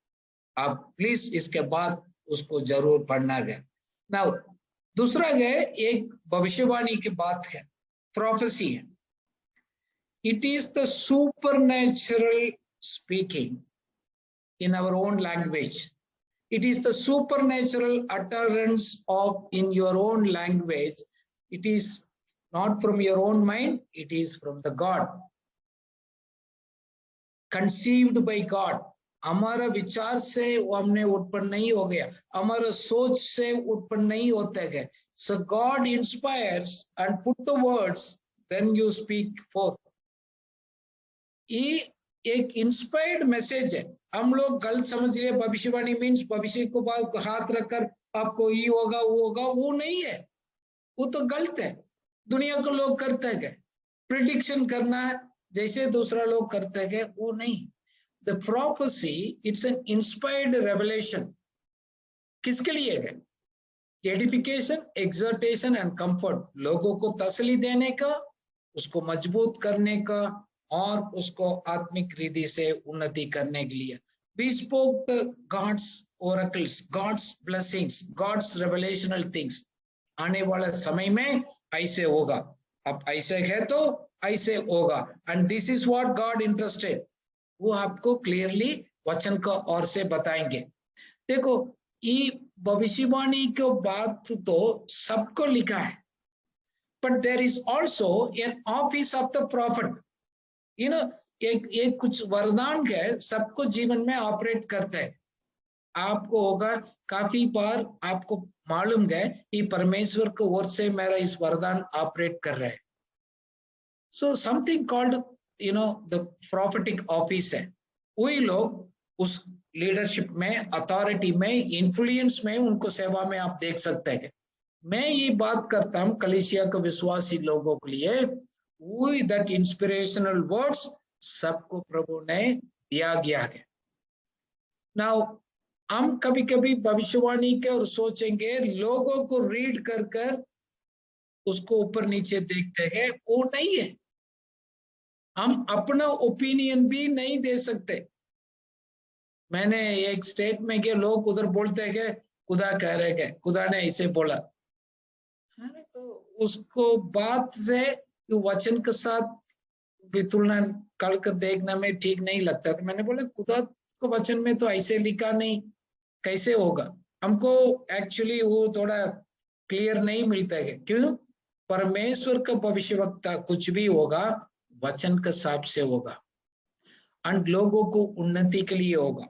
आप प्लीज इसके बाद उसको जरूर पढ़ना गया। नाउ दूसरा गए, एक भविष्यवाणी की बात है, प्रोफेसी है। It is the supernatural speaking in our own language. It is the supernatural utterance of in your own language. It is not from your own mind, it is from the God. Conceived by God. हमारा विचार से वो हमने उत्पन्न नहीं हो गया, हमारा सोच से उत्पन्न नहीं होते गए। So God inspires and put the words, then you speak forth. ये एक इंस्पायर्ड मैसेज है। हम लोग गलत समझ रहे, भविष्यवाणी मीन्स भविष्य को हाथ रखकर आपको ये होगा वो होगा, वो नहीं है, वो तो गलत है। दुनिया को लोग करते हैं, प्रिडिक्शन करना जैसे दूसरा लोग करते हैं, वो नहीं। The prophecy it's an inspired revelation. किसके लिए है? Edification, exhortation and comfort. लोगों को तसल्ली देने का, उसको मजबूत करने का और उसको आत्मिक रीति से उन्नति करने के लिए। we spoke the God's oracles, God's blessings, God's revelational things. आने वाला समय में ऐसे होगा, अब ऐसे है तो ऐसे होगा, and this is what God interested. वो आपको क्लियरली वचन का और से बताएंगे। देखो, ये भविष्यवाणी की बात तो सबको लिखा है, but there is also an office of the prophet. You know, एक कुछ वरदान है, सबको जीवन में ऑपरेट करते हैं। आपको होगा काफी बार आपको मालूम है कि परमेश्वर को ओर से मेरा इस वरदान ऑपरेट कर रहा है। So something called the prophetic office है। वही लोग उस लीडरशिप में, अथॉरिटी में, इन्फ्लुएंस में, उनको सेवा में आप देख सकते हैं। मैं ये बात करता हूँ कलीसिया के विश्वासी लोगों के लिए, वही दैट इंस्पिरेशनल वर्ड्स सबको प्रभु ने दिया गया है। नाउ हम कभी कभी भविष्यवाणी के और सोचेंगे लोगों को रीड कर कर उसको ऊपर नीचे देखते हैं, वो नहीं है। हम अपना ओपिनियन भी नहीं दे सकते। मैंने एक स्टेट में के लोग उधर बोलते हैं कि खुदा कह रहे हैं, खुदा ने ऐसे बोला, तो उसको बात से वचन के साथ तुलना कर देखना में ठीक नहीं लगता। तो मैंने बोला खुदा को वचन में तो ऐसे लिखा नहीं, कैसे होगा? हमको एक्चुअली वो थोड़ा क्लियर नहीं मिलता है। क्यों? परमेश्वर का भविष्यवक्ता कुछ भी होगा वचन के हिसाब से होगा, और लोगों को उन्नति के लिए होगा।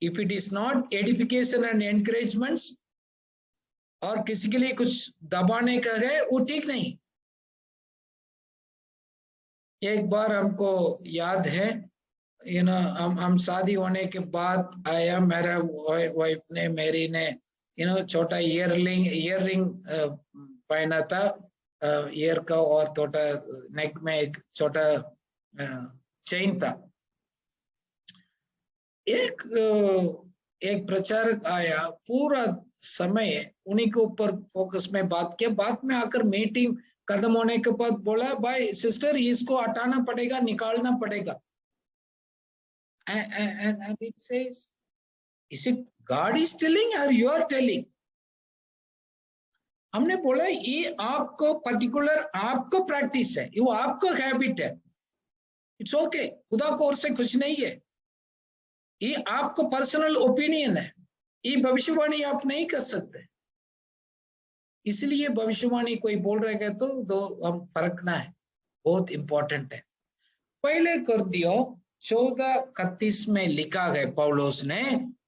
If it is not edification and encouragements, और किसी के लिए कुछ दबाने का है, वो ठीक नहीं। एक बार हमको याद है, हम शादी होने के बाद आया, मेरा वाइफ ने, मेरी ने छोटा ईयररिंग पहना था, ईयर का, और छोटा नेक में एक छोटा चेन था। एक प्रचारक आया, पूरा समय उन्हीं के ऊपर फोकस में बात किया। बाद में आकर मीटिंग खत्म होने के बाद बोला, भाई सिस्टर इसको हटाना पड़ेगा, निकालना पड़ेगा। And it says, is it God is telling or you are telling? हमने बोला ये आपको पर्टिकुलर आपको प्रैक्टिस है, ये आपको हैबिट है, इट्स ओके, खुदा को ओर से कुछ नहीं है। ये आपको पर्सनल ओपिनियन है, ये भविष्यवाणी आप नहीं कर सकते। इसलिए भविष्यवाणी कोई बोल रहे तो दो हम परखना है, बहुत इंपॉर्टेंट है। पहले Corinthiयों 14:31 में लिखा है, पौलुस ने,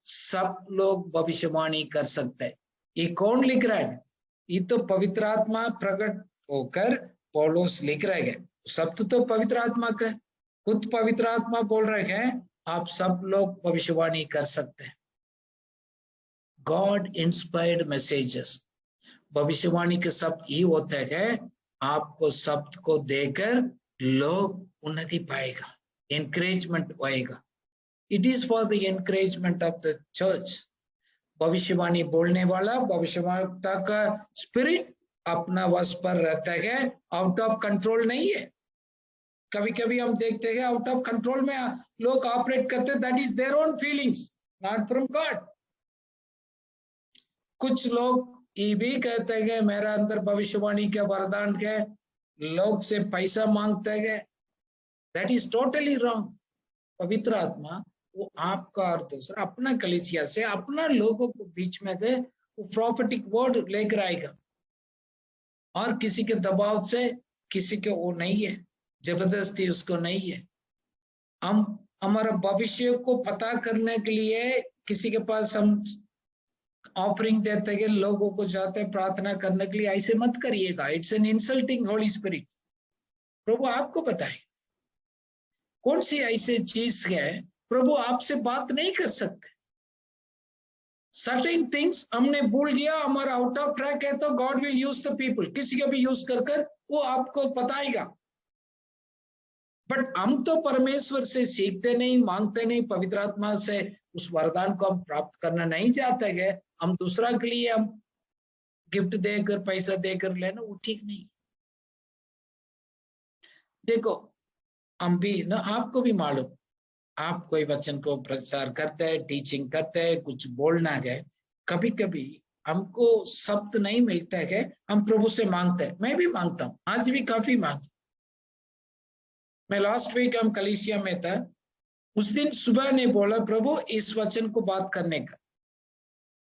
सब लोग भविष्यवाणी कर सकते हैं। ये कौन लिख रहा है? ये तो पवित्र आत्मा प्रकट होकर पौलुस लिख रहे हैं। शब्द तो पवित्र आत्मा का, खुद पवित्र आत्मा बोल रहे हैं आप सब लोग भविष्यवाणी कर सकते हैं। गॉड इंस्पायर्ड मैसेजेस, भविष्यवाणी के शब्द ये होते हैं, आपको शब्द को देकर लोग उन्नति पाएगा, एनकरेजमेंट होएगा। It is for the encouragement of the church. भविष्यवाणी बोलने वाला, भविष्यवक्ता का स्पिरिट अपना वश पर रहता है, आउट ऑफ कंट्रोल नहीं है। कभी कभी हम देखते हैं आउट ऑफ कंट्रोल में लोग ऑपरेट करते, that is their own feelings, not from God. कुछ लोग ये भी कहते हैं मेरा अंदर भविष्यवाणी का वरदान है, लोग से पैसा मांगते हैं, दैट इज टोटली रॉन्ग। पवित्र आत्मा वो आपका और दूसरा अपना कलीसिया से, अपना लोगों को बीच में दे, वो प्रोफेटिक वर्ड लेकर आएगा, और किसी के दबाव से, किसी के वो नहीं है, जबरदस्ती उसको नहीं है। हम हमारा भविष्य को पता करने के लिए किसी के पास हम ऑफरिंग देते हैं, लोगों को जाते प्रार्थना करने के लिए, ऐसे मत करिएगा। It's an insulting Holy Spirit. प्रभु आपको बताए कौन सी ऐसी चीज है, प्रभु आपसे बात नहीं कर सकते। सर्टेन थिंग्स हमने भूल गया, हमारा आउट ऑफ ट्रैक है, तो God will use the people, किसी का भी यूज कर वो आपको बताएगा। बट हम तो परमेश्वर से सीखते नहीं, मांगते नहीं, पवित्र आत्मा से उस वरदान को हम प्राप्त करना नहीं चाहते गए, हम दूसरा के लिए हम गिफ्ट देकर, पैसा देकर लेना, वो ठीक नहीं। देखो हम भी ना, आपको भी मालूम, आप कोई वचन को प्रचार करते हैं, टीचिंग करते हैं, कुछ बोलना है, कभी कभी हमको शब्द नहीं मिलता है, हम प्रभु से मांगते हैं। मैं भी मांगता हूँ, आज भी काफी मांग। मैं लास्ट वीक हम कलीसिया में था, उस दिन सुबह ने बोला प्रभु इस वचन को बात करने का।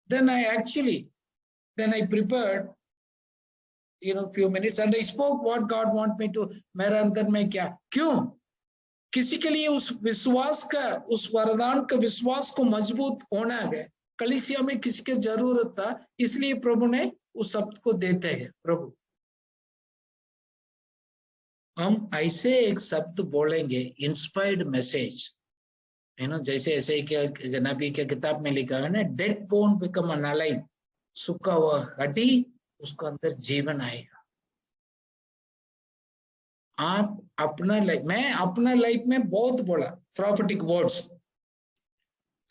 then I prepared few minutes and I spoke what God want me to। मेरे अंदर में क्या, क्यों किसी के लिए उस विश्वास का, उस वरदान का विश्वास को मजबूत होना है, कलीसिया में किसी की जरूरत था, इसलिए प्रभु ने उस शब्द को देते हैं। प्रभु हम ऐसे एक शब्द बोलेंगे, इंस्पायर्ड मैसेज, जैसे ऐसे नबी के किताब में लिखा है ना, डेड बोन बिकम अलाइव, सूखा हुआ हड्डी उसको अंदर जीवन आएगा। आप अपना लाइफ, मैं अपना लाइफ में बहुत बोला प्रॉफिटिक वर्ड्स।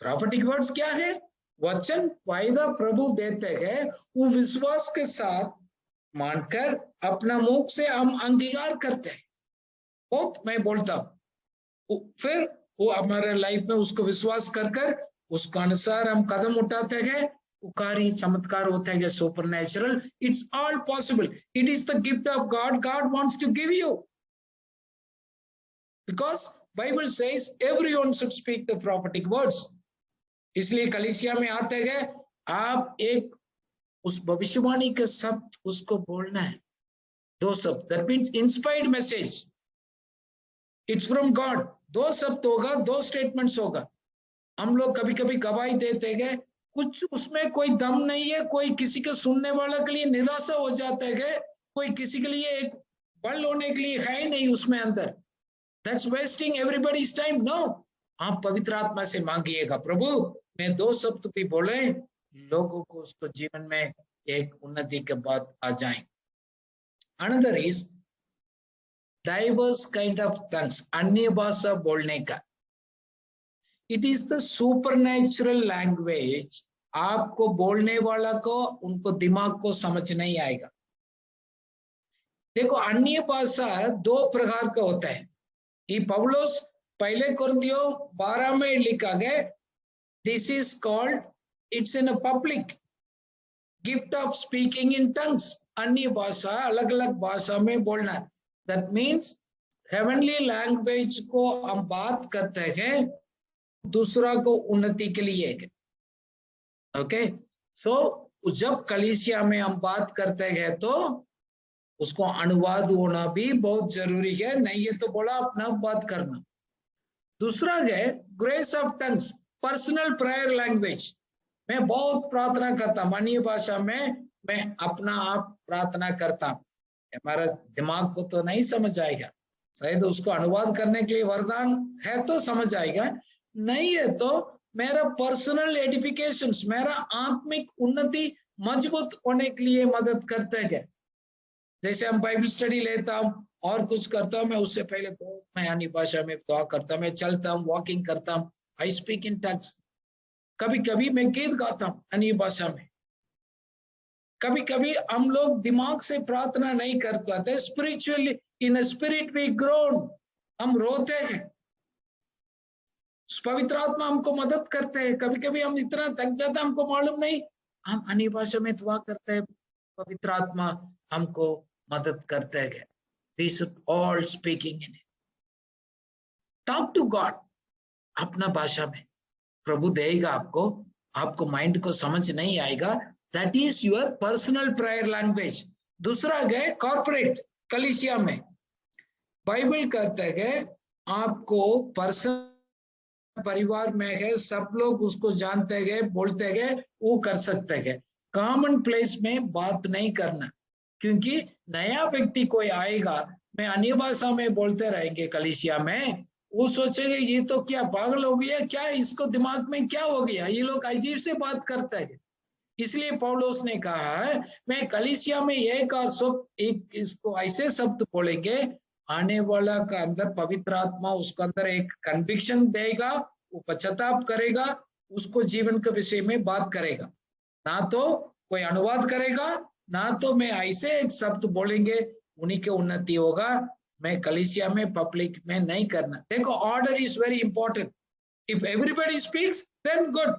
प्रॉफिटिक वर्ड्स क्या है? वचन वायदा प्रभु देते हैं, वो विश्वास के साथ मानकर अपना मुख से हम अंगीकार करते हैं। बहुत मैं बोलता हूं, फिर वो हमारे लाइफ में उसको विश्वास कर उसके अनुसार हम कदम उठाते हैं, कार्य चमत्कार होते हैं, supernatural. It's all possible. It is the gift of God. God wants to give you, because Bible says everyone should speak the prophetic words. इसलिए कलीसिया में आते हैं, आप एक उस भविष्यवाणी के शब्द उसको बोलना है, 2 शब्द, that means inspired message, it's from God. 2 शब्द होगा, 2 स्टेटमेंट्स होगा। हम लोग कभी कभी गवाही देते हैं, कुछ उसमें कोई दम नहीं है, कोई किसी के सुनने वाला के लिए निराशा हो जाता है, कोई किसी के लिए एक बल होने के लिए है नहीं उसमें अंदर, that's wasting everybody's time. No, आप पवित्र आत्मा से मांगिएगा, प्रभु मैं 2 शब्द भी बोले, लोगों को उसको जीवन में एक उन्नति के बाद आ जाए। Another is diverse kind of tongues, अन्य भाषा बोलने का। It is the supernatural language. आपको बोलने वाला को, उनको दिमाग को समझ नहीं आएगा। देखो, अन्य भाषा 2 प्रकार का होता है। ये पौलुस पहले कुरिन्थियों 12 में लिखा गया, this is called, it's in a public gift of speaking in tongues. अन्य भाषा, अलग अलग भाषा में बोलना, दैट मीन्स हेवनली लैंग्वेज को हम बात करते हैं दूसरा को उन्नति के लिए। ओके, सो जब कलीसिया में हम बात करते हैं तो उसको अनुवाद होना भी बहुत जरूरी है, नहीं है तो बोला अपना बात करना। दूसरा है grace of tongues, personal prayer language. मैं बहुत प्रार्थना करता हूं अन्य भाषा में, मैं अपना आप प्रार्थना करता हूं। हमारा दिमाग को तो नहीं समझ आएगा, शायद उसको अनुवाद करने के लिए वरदान है तो समझ आएगा, नहीं है तो मेरा पर्सनल एडिफिकेशंस, मेरा आत्मिक उन्नति मजबूत होने के लिए मदद करते हैं। जैसे हम बाइबल स्टडी लेता हूँ और कुछ करता हूँ, मैं उससे पहले बहुत मैं अन्य भाषा में दुआ करता हूँ, मैं चलता हूँ, वॉकिंग करता हूँ, आई स्पीक इन टंग्स। कभी कभी मैं गीत गाता हूँ अन्य भाषा में। कभी कभी हम लोग दिमाग से प्रार्थना नहीं कर पाते, spiritually in spirit we grown, हम रोते हैं, पवित्र आत्मा हमको मदद करते हैं। कभी कभी हम इतना थक जाते हैं, हमको मालूम नहीं, हम अन्य भाषा में दुआ करते हैं, पवित्र आत्मा हमको मदद करते हैं। We should all speaking in it. Talk to God अपना भाषा में, प्रभु देगा आपको। आपको माइंड को समझ नहीं आएगा, that is your personal prayer language। दूसरा है कॉर्पोरेट, कलीसिया में बाइबल कहते हैं आपको पर्सनल परिवार में है, सब लोग उसको जानते हैं, बोलते हैं, वो कर सकते हैं। कॉमन प्लेस में बात नहीं करना, क्योंकि नया व्यक्ति कोई आएगा, मैं अन्य भाषा में बोलते रहेंगे कलीसिया में, वो सोचेंगे ये तो क्या पागल हो गया, क्या इसको दिमाग में क्या हो गया, ये लोग अजीब से बात करते हैं। इसलिए पौलुस ने कहा है, मैं कलीसिया में एक और शब्द, एक इसको ऐसे शब्द बोलेंगे, आने वाला का अंदर पवित्र आत्मा उसके अंदर एक कन्विक्शन देगा, वो पश्चाताप करेगा, उसको जीवन के विषय में बात करेगा। ना तो कोई अनुवाद करेगा, ना तो मैं ऐसे एक शब्द बोलेंगे, उन्हीं के उन्नति होगा। मैं कलीसिया में पब्लिक में नहीं करना। देखो, order is very important. If everybody speaks, then good.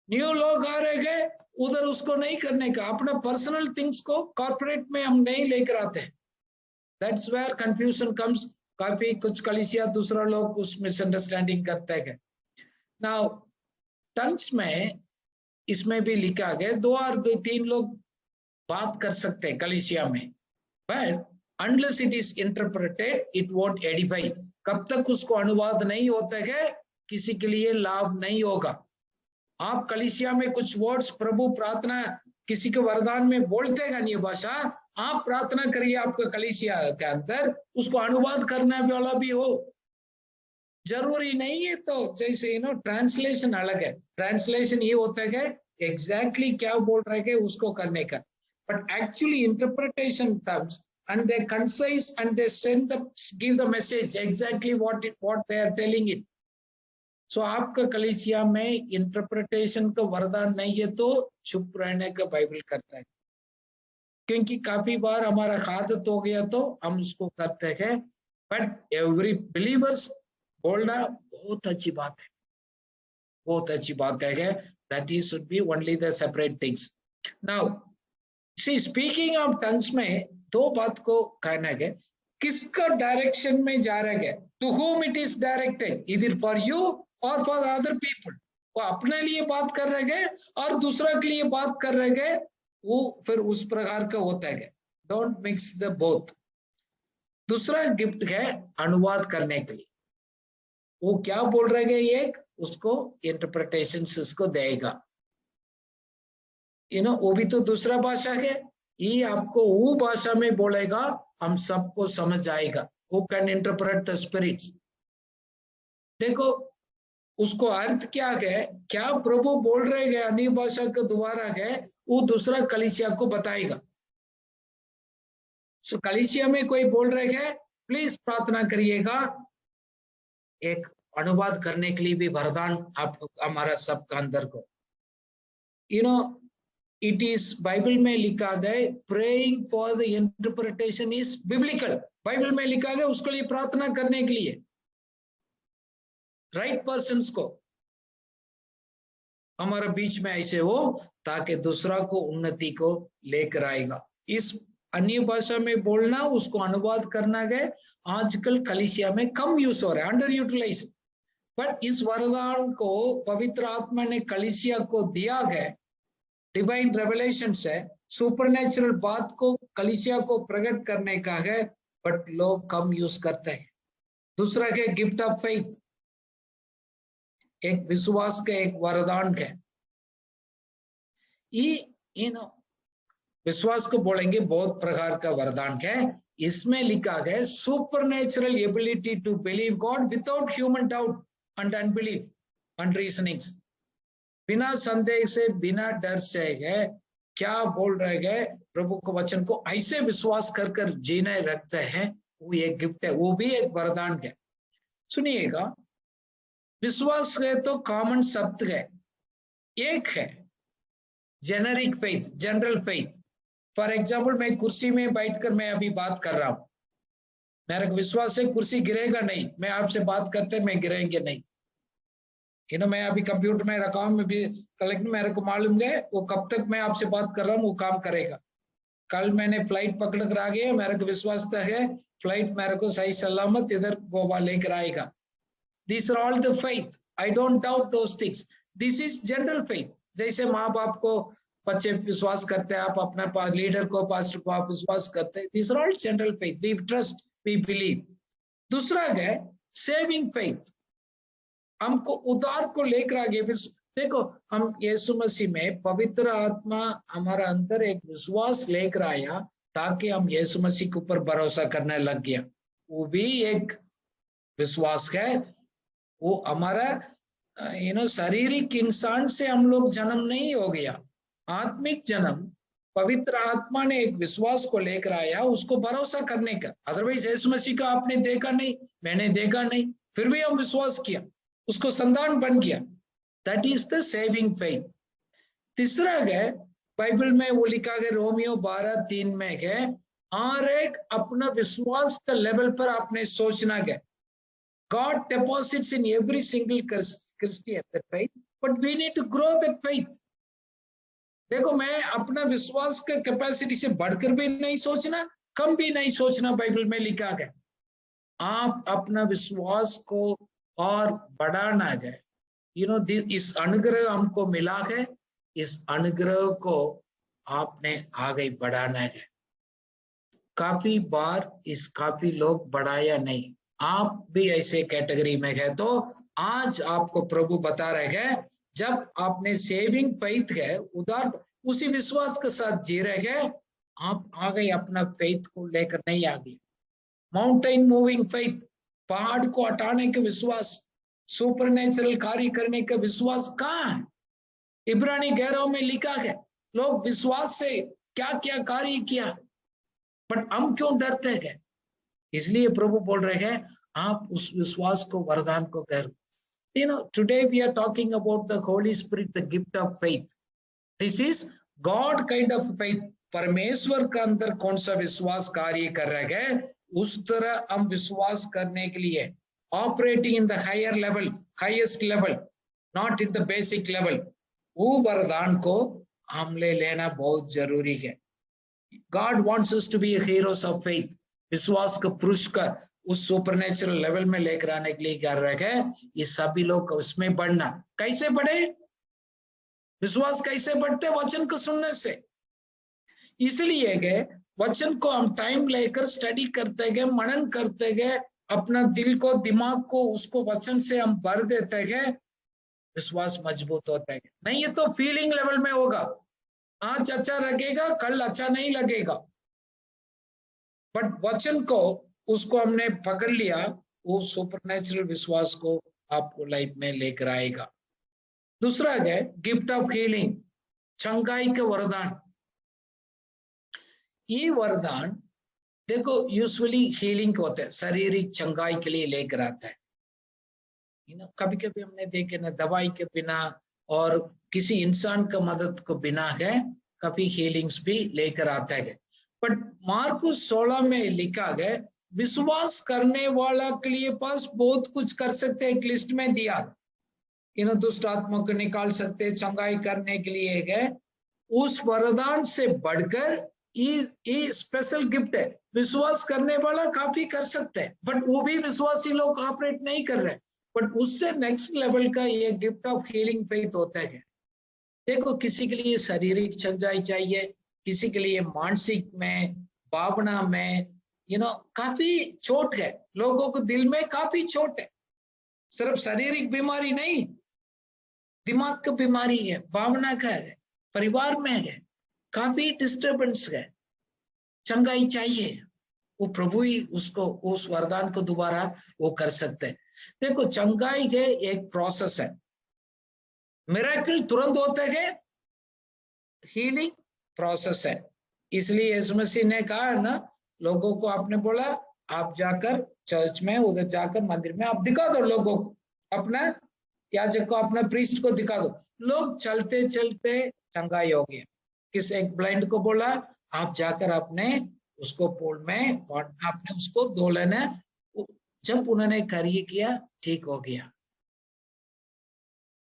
New लोग आ रहे गए उधर, उसको नहीं करने का, अपना पर्सनल थिंग्स को कॉर्पोरेट में हम नहीं लेकर आते। That's where confusion comes. काफी कुछ कलीसिया दूसरा लोग उस मिसअंडरस्टैंडिंग करते हैं। नाउ टंग्स में इसमें भी लिखा गया 2 और 3 लोग बात कर सकते हैं कलीसिया में, but unless it is interpreted it won't Edify. कब तक उसको अनुवाद नहीं होता है किसी के लिए लाभ नहीं होगा। आप कलीसिया में कुछ वर्ड्स प्रभु प्रार्थना किसी के वरदान में बोलते हैं अन्य भाषा, आप प्रार्थना करिए आपका कलीसिया के अंदर, उसको अनुवाद करने वाला भी हो, जरूरी नहीं है। तो जैसे ट्रांसलेशन अलग है, ट्रांसलेशन ये होता है एग्जैक्टली क्या बोल रहे हैं उसको करने का, but actually interpretation terms and they concise and they give the message exactly what they are telling it. So आपका कलीसिया में इंटरप्रिटेशन का वरदान नहीं है तो चुप रहने का बाइबल करता है, क्योंकि काफी बार हमारा आदत हो गया तो हम उसको करते हैं। बट एवरी बिलीवर्स बोलना बहुत अच्छी बात है, बहुत अच्छी बात है। That is should be only the separate things. Now see speaking of tongues में 2 बात को कहना है, किसका डायरेक्शन में जा रहे हैं, to whom it is directed, either for you or for other people। वो अपने लिए बात कर रहे हैं और दूसरा के लिए बात कर रहे हैं, वो फिर उस प्रकार का होता है। Don't mix the both. दूसरा गिफ्ट है अनुवाद करने के लिए, वो क्या बोल रहे हैं एक उसको इंटरप्रिटेशन उसको देगा, वो भी तो दूसरा भाषा है, ये आपको वो भाषा में बोलेगा, हम सबको समझ आएगा। Who can interpret the spirits? देखो उसको अर्थ क्या है, क्या प्रभु बोल रहे हैं अन्य भाषा के द्वारा है, वो दूसरा कलीसिया को बताएगा। सो कलीसिया में कोई बोल रहे हैं, प्लीज प्रार्थना करिएगा, एक अनुवाद करने के लिए भी वरदान आप हमारा सबका अंदर को। It is बाइबल में लिखा गया praying for the interpretation is biblical. Bible में लिखा गया उसके लिए प्रार्थना करने के लिए राइट पर्सन्स को हमारे बीच में ऐसे हो, ताकि दूसरा को उन्नति को लेकर आएगा। इस अन्य भाषा में बोलना, उसको अनुवाद करना गया आजकल कलीसिया में कम यूज हो रहा है, अंडर यूटिलाइज। बट इस वरदान को पवित्र आत्मा ने कलीसिया को दिया गया, डिवाइन रेवलेशन है, सुपरनेचुरल बात को कलीसिया को प्रकट करने का है, बट लोग कम यूज करते हैं। दूसरा है गिफ्ट ऑफ फेथ, एक विश्वास का एक वरदान है। ये विश्वास को बोलेंगे बहुत प्रकार का वरदान है। इसमें लिखा गया supernatural ability to believe God without human doubt and unbelief and reasonings. बिना संदेह से, बिना डर से है, क्या बोल रहे हैं प्रभु के वचन को ऐसे विश्वास कर कर जीने रखते हैं, वो एक गिफ्ट है, वो भी एक वरदान है। सुनिएगा, विश्वास है तो कॉमन शब्द है, एक है generic faith, general faith. For example मैं कुर्सी में बैठकर मैं अभी बात कर रहा हूं, मेरा विश्वास है कुर्सी गिरेगा नहीं, मैं आपसे बात करते मैं गिरेंगे नहीं। मैं अभी कंप्यूटर में रखा हूं, मैं भी कलेक्ट, मेरे को मालूम है वो कब तक मैं आपसे बात कर रहा हूँ वो काम करेगा। कल मैंने फ्लाइट पकड़ कर आ गया, मेरे को विश्वास है फ्लाइट मेरे को सही सलामत इधर गोवा लेकर आएगा। This are all the faith, I don't doubt those things, this is general faith. जैसे माँ बाप को बच्चे विश्वास करते हैं, आप अपना लीडर को, पास्टर को आप विश्वास करते हैं, this are all general faith, we trust, we believe. दूसरा है सेविंग फेथ, हमको उद्धार को लेकर आगे। देखो, हम यीशु मसीह में पवित्र आत्मा हमारा अंदर एक विश्वास लेकर आया, ताकि हम यीशु मसीह के ऊपर भरोसा करने लग गया, वो भी एक विश्वास है। वो हमारा शारीरिक इंसान से हम लोग जन्म नहीं हो गया, आत्मिक जन्म पवित्र आत्मा ने एक विश्वास को लेकर आया, उसको भरोसा करने का। अदरवाइज यीशु मसीह को आपने देखा नहीं, मैंने देखा नहीं, फिर भी हम विश्वास किया, उसको संतान बन गया। That is the saving faith. तीसरा है बाइबल में वो लिखा गया रोमियो 12:3 में है, हर एक अपना विश्वास का लेवल पर आपने सोचना है, God deposits in every single Christian that faith, but we need to grow that faith. देखो, मैं अपना विश्वास का कैपेसिटी से बढ़कर भी नहीं सोचना, कम भी नहीं सोचना। बाइबल में लिखा है आप अपना विश्वास को और बढ़ाना है। इस अनुग्रह हमको मिला है, इस अनुग्रह को आपने आगे बढ़ाना है। काफी बार काफी लोग बढ़ाया नहीं, आप भी ऐसे कैटेगरी में है। तो आज आपको प्रभु बता रहे हैं, जब आपने सेविंग फेथ है, उधर उसी विश्वास के साथ जी रहे हैं, आप आगे अपना फेथ को लेकर नहीं आगे। माउंटेन मूविंग फेथ, पहाड़ को हटाने का विश्वास, सुपरनेचुरल कार्य करने का विश्वास कहाँ है? इब्रानी 11 में लिखा है, लोग विश्वास से क्या क्या कार्य किया, बट हम क्यों डरते हैं? इसलिए प्रभु बोल रहे हैं, आप उस विश्वास को, वरदान को कर। Today we are talking about the Holy Spirit, the gift of faith. This is God kind of faith. परमेश्वर के अंदर कौन सा विश्वास कार्य कर रहा है, उस तरह हम विश्वास करने के लिए operating in the higher level, highest level, not in the basic level, वो वरदान को हमने लेना बहुत जरूरी है। God wants us to be heroes of faith. विश्वास का पुरुष का उस सुपरनेचुरल लेवल में लेकर आने के लिए कर रहे हैं। ये सभी लोग उसमें बढ़ना। कैसे बढ़े? विश्वास कैसे बढ़ते? वचन को सुनने से। इसलिए गए वचन को हम टाइम लेकर स्टडी करते गए, मनन करते गए, अपना दिल को, दिमाग को उसको वचन से हम भर देते गए, विश्वास मजबूत होता है। नहीं, ये तो फीलिंग लेवल में होगा, आज अच्छा लगेगा, कल अच्छा नहीं लगेगा, बट वचन को उसको हमने पकड़ लिया, वो सुपरनेचुरल विश्वास को आपको लाइफ में लेकर आएगा। दूसरा है गिफ्ट ऑफ हीलिंग, चंगाई का वरदान। ये वरदान देखो यूजुअली हीलिंग होता है, शारीरिक चंगाई के लिए लेकर आता है। कभी कभी हमने देखे ना, दवाई के बिना और किसी इंसान का मदद को बिना है, काफी हीलिंग्स भी लेकर आता है। बट मार्कुस 16 में लिखा है, विश्वास करने वाला के लिए पास बहुत कुछ कर सकते हैं। एक लिस्ट में दिया, दुष्ट आत्मा को निकाल सकते हैं, चंगाई करने के लिए है। उस वरदान से बढ़कर ये स्पेशल गिफ्ट है। विश्वास करने वाला काफी कर सकते हैं, बट वो भी विश्वासी लोग ऑपरेट नहीं कर रहे। बट उससे नेक्स्ट लेवल का ये गिफ्ट ऑफ हीलिंग फेथ होता है। देखो, किसी के लिए शारीरिक चंगाई चाहिए, किसी के लिए मानसिक में, भावना में, काफी चोट है, लोगों को दिल में काफी चोट है। सिर्फ शारीरिक बीमारी नहीं, दिमाग का बीमारी है, भावना का है, परिवार में है, काफी डिस्टर्बेंस है, चंगाई चाहिए। वो प्रभु ही उसको, उस वरदान को दोबारा वो कर सकते हैं। देखो, चंगाई है एक प्रोसेस है, मिरेकल तुरंत होते हैं, हीलिंग प्रोसेस है। इसलिए यीशु मसीह ने कहा ना, लोगों को आपने बोला, आप जाकर चर्च में, उधर जाकर मंदिर में आप दिखा दो लोगों को, अपना याजक को, अपना प्रीस्ट को दिखा दो। लोग चलते चलते चंगाई हो गया। किस एक ब्लाइंड को बोला, आप जाकर अपने उसको पोल में आपने उसको धो लेना। जब उन्होंने कार्य किया, ठीक हो गया।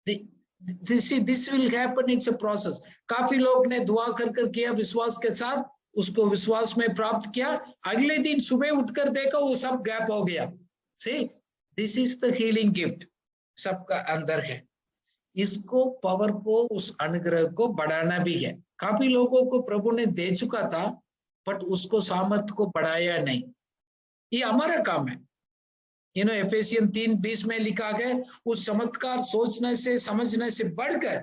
This will happen, it's a process. काफी लोग ने दुआ कर कर किया विश्वास के साथ, उसको विश्वास में प्राप्त किया, अगले दिन सुबह उठकर देखा वो सब गैप हो गया। See, this is the healing gift, सबका अंदर है। इसको पावर को, उस अनुग्रह को बढ़ाना भी है। काफी लोगों को प्रभु ने दे चुका था, बट उसको सामर्थ को बढ़ाया नहीं। ये हमारा काम है। एफेसियन 3:20 में लिखा गया, उस चमत्कार सोचने से, समझने से बढ़कर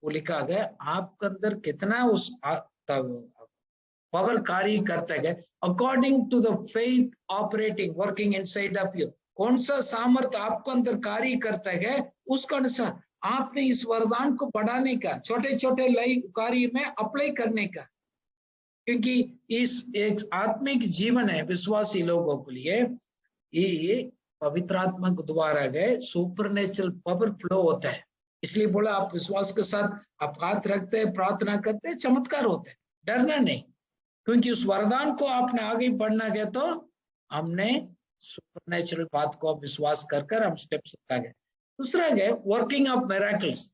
वो लिखा गया, आपके अंदर कितना उस पावर कार्य करते गए, according to the faith operating working inside of you. कौन सा सामर्थ्य आपको अंदर कार्य करता है, उसके अनुसार आपने इस वरदान को बढ़ाने का, छोटे छोटे लाइफ कार्य में अप्लाई करने का। क्योंकि इस एक आत्मिक जीवन है विश्वासी लोगों के लिए, ये पवित्र आत्मा के द्वारा गए सुपरनेचुरल पावर फ्लो होता है। इसलिए बोला, आप विश्वास के साथ आप हाथ रखते हैं, प्रार्थना करते हैं, चमत्कार होते हैं, डरना नहीं। क्योंकि उस वरदान को आपने आगे बढ़ना गया, तो हमने सुपरनेचुरल बात को विश्वास कर हम स्टेप्स उठा गए। दूसरा है वर्किंग ऑफ मिरेकल्स।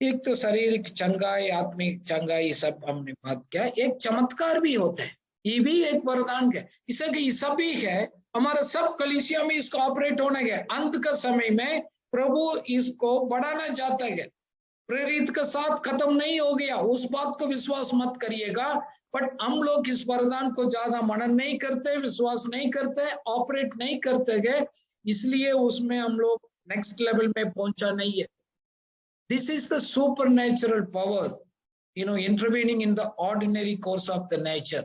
एक तो शारीरिक चंगाई, आत्मिक चंगाई, सब हमने बात किया। एक चमत्कार भी होता है, ये भी एक वरदान है। इसे ये सब भी है, हमारा सब कलीसिया में इसको ऑपरेट होना है। अंत का समय में प्रभु इसको बढ़ाना चाहता है। प्रेरित का साथ खत्म नहीं हो गया, उस बात को विश्वास मत करिएगा। बट हम लोग इस वरदान को ज्यादा मनन नहीं करते, विश्वास नहीं करते, ऑपरेट नहीं करते गए, इसलिए उसमें हम लोग नेक्स्ट लेवल में पहुंचा नहीं है। This is the supernatural power, intervening in the ordinary course of the nature.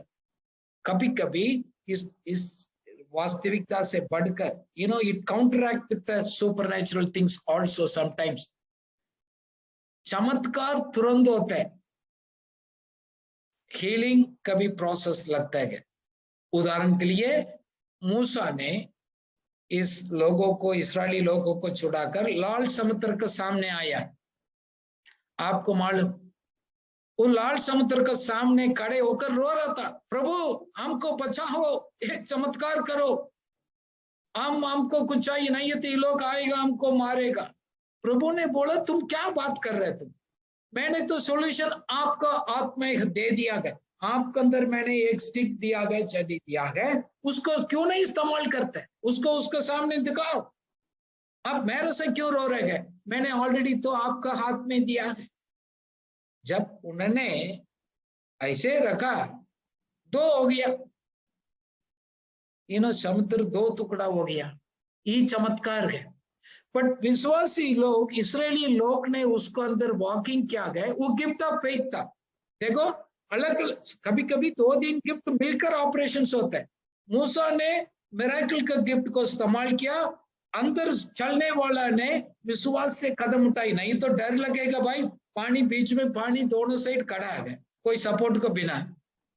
कभी कभी इस वास्तविकता से बढ़कर, it counteract with the supernatural things also sometimes. चमत्कार तुरंत होता है, हीलिंग कभी प्रोसेस लगता है। उदाहरण के लिए मूसा ने इस लोगों को, इस्राएली लोगों को छुड़ाकर लाल समुद्र के सामने आया। आपको मालूम, वो लाल समुद्र के सामने खड़े होकर रो रहा था, प्रभु हमको बचाओ, एक चमत्कार करो, हमको कुछ चाहिए नहीं है, ये लोग आएगा हमको मारेगा। प्रभु ने बोला तुम क्या बात कर रहे तुम, मैंने तो सॉल्यूशन आपका आत्मा दे दिया गया, आपके अंदर मैंने एक स्टिक दिया गया, चड्डी दिया है, उसको क्यों नहीं इस्तेमाल करते, उसको उसके सामने दिखाओ, आप मेरे से क्यों रो रहे हैं, मैंने ऑलरेडी तो आपका हाथ में दिया है। जब उन्होंने ऐसे रखा, दो हो गया, समुद्र दो टुकड़ा हो गया, ये चमत्कार है। बट विश्वासी लोग, इस्राएली लोग ने उसको अंदर वॉकिंग किया गया, वो गिफ्ट ऑफ फेथ था। देखो अलग अलग, कभी कभी 2-3 गिफ्ट मिलकर ऑपरेशंस होते हैं। मूसा ने मिरेकल का गिफ्ट को इस्तेमाल किया, अंदर चलने वाला ने विश्वास से कदम उठाई। नहीं तो डर लगेगा भाई, पानी बीच में, पानी दोनों साइड खड़ा है, कोई सपोर्ट को बिना,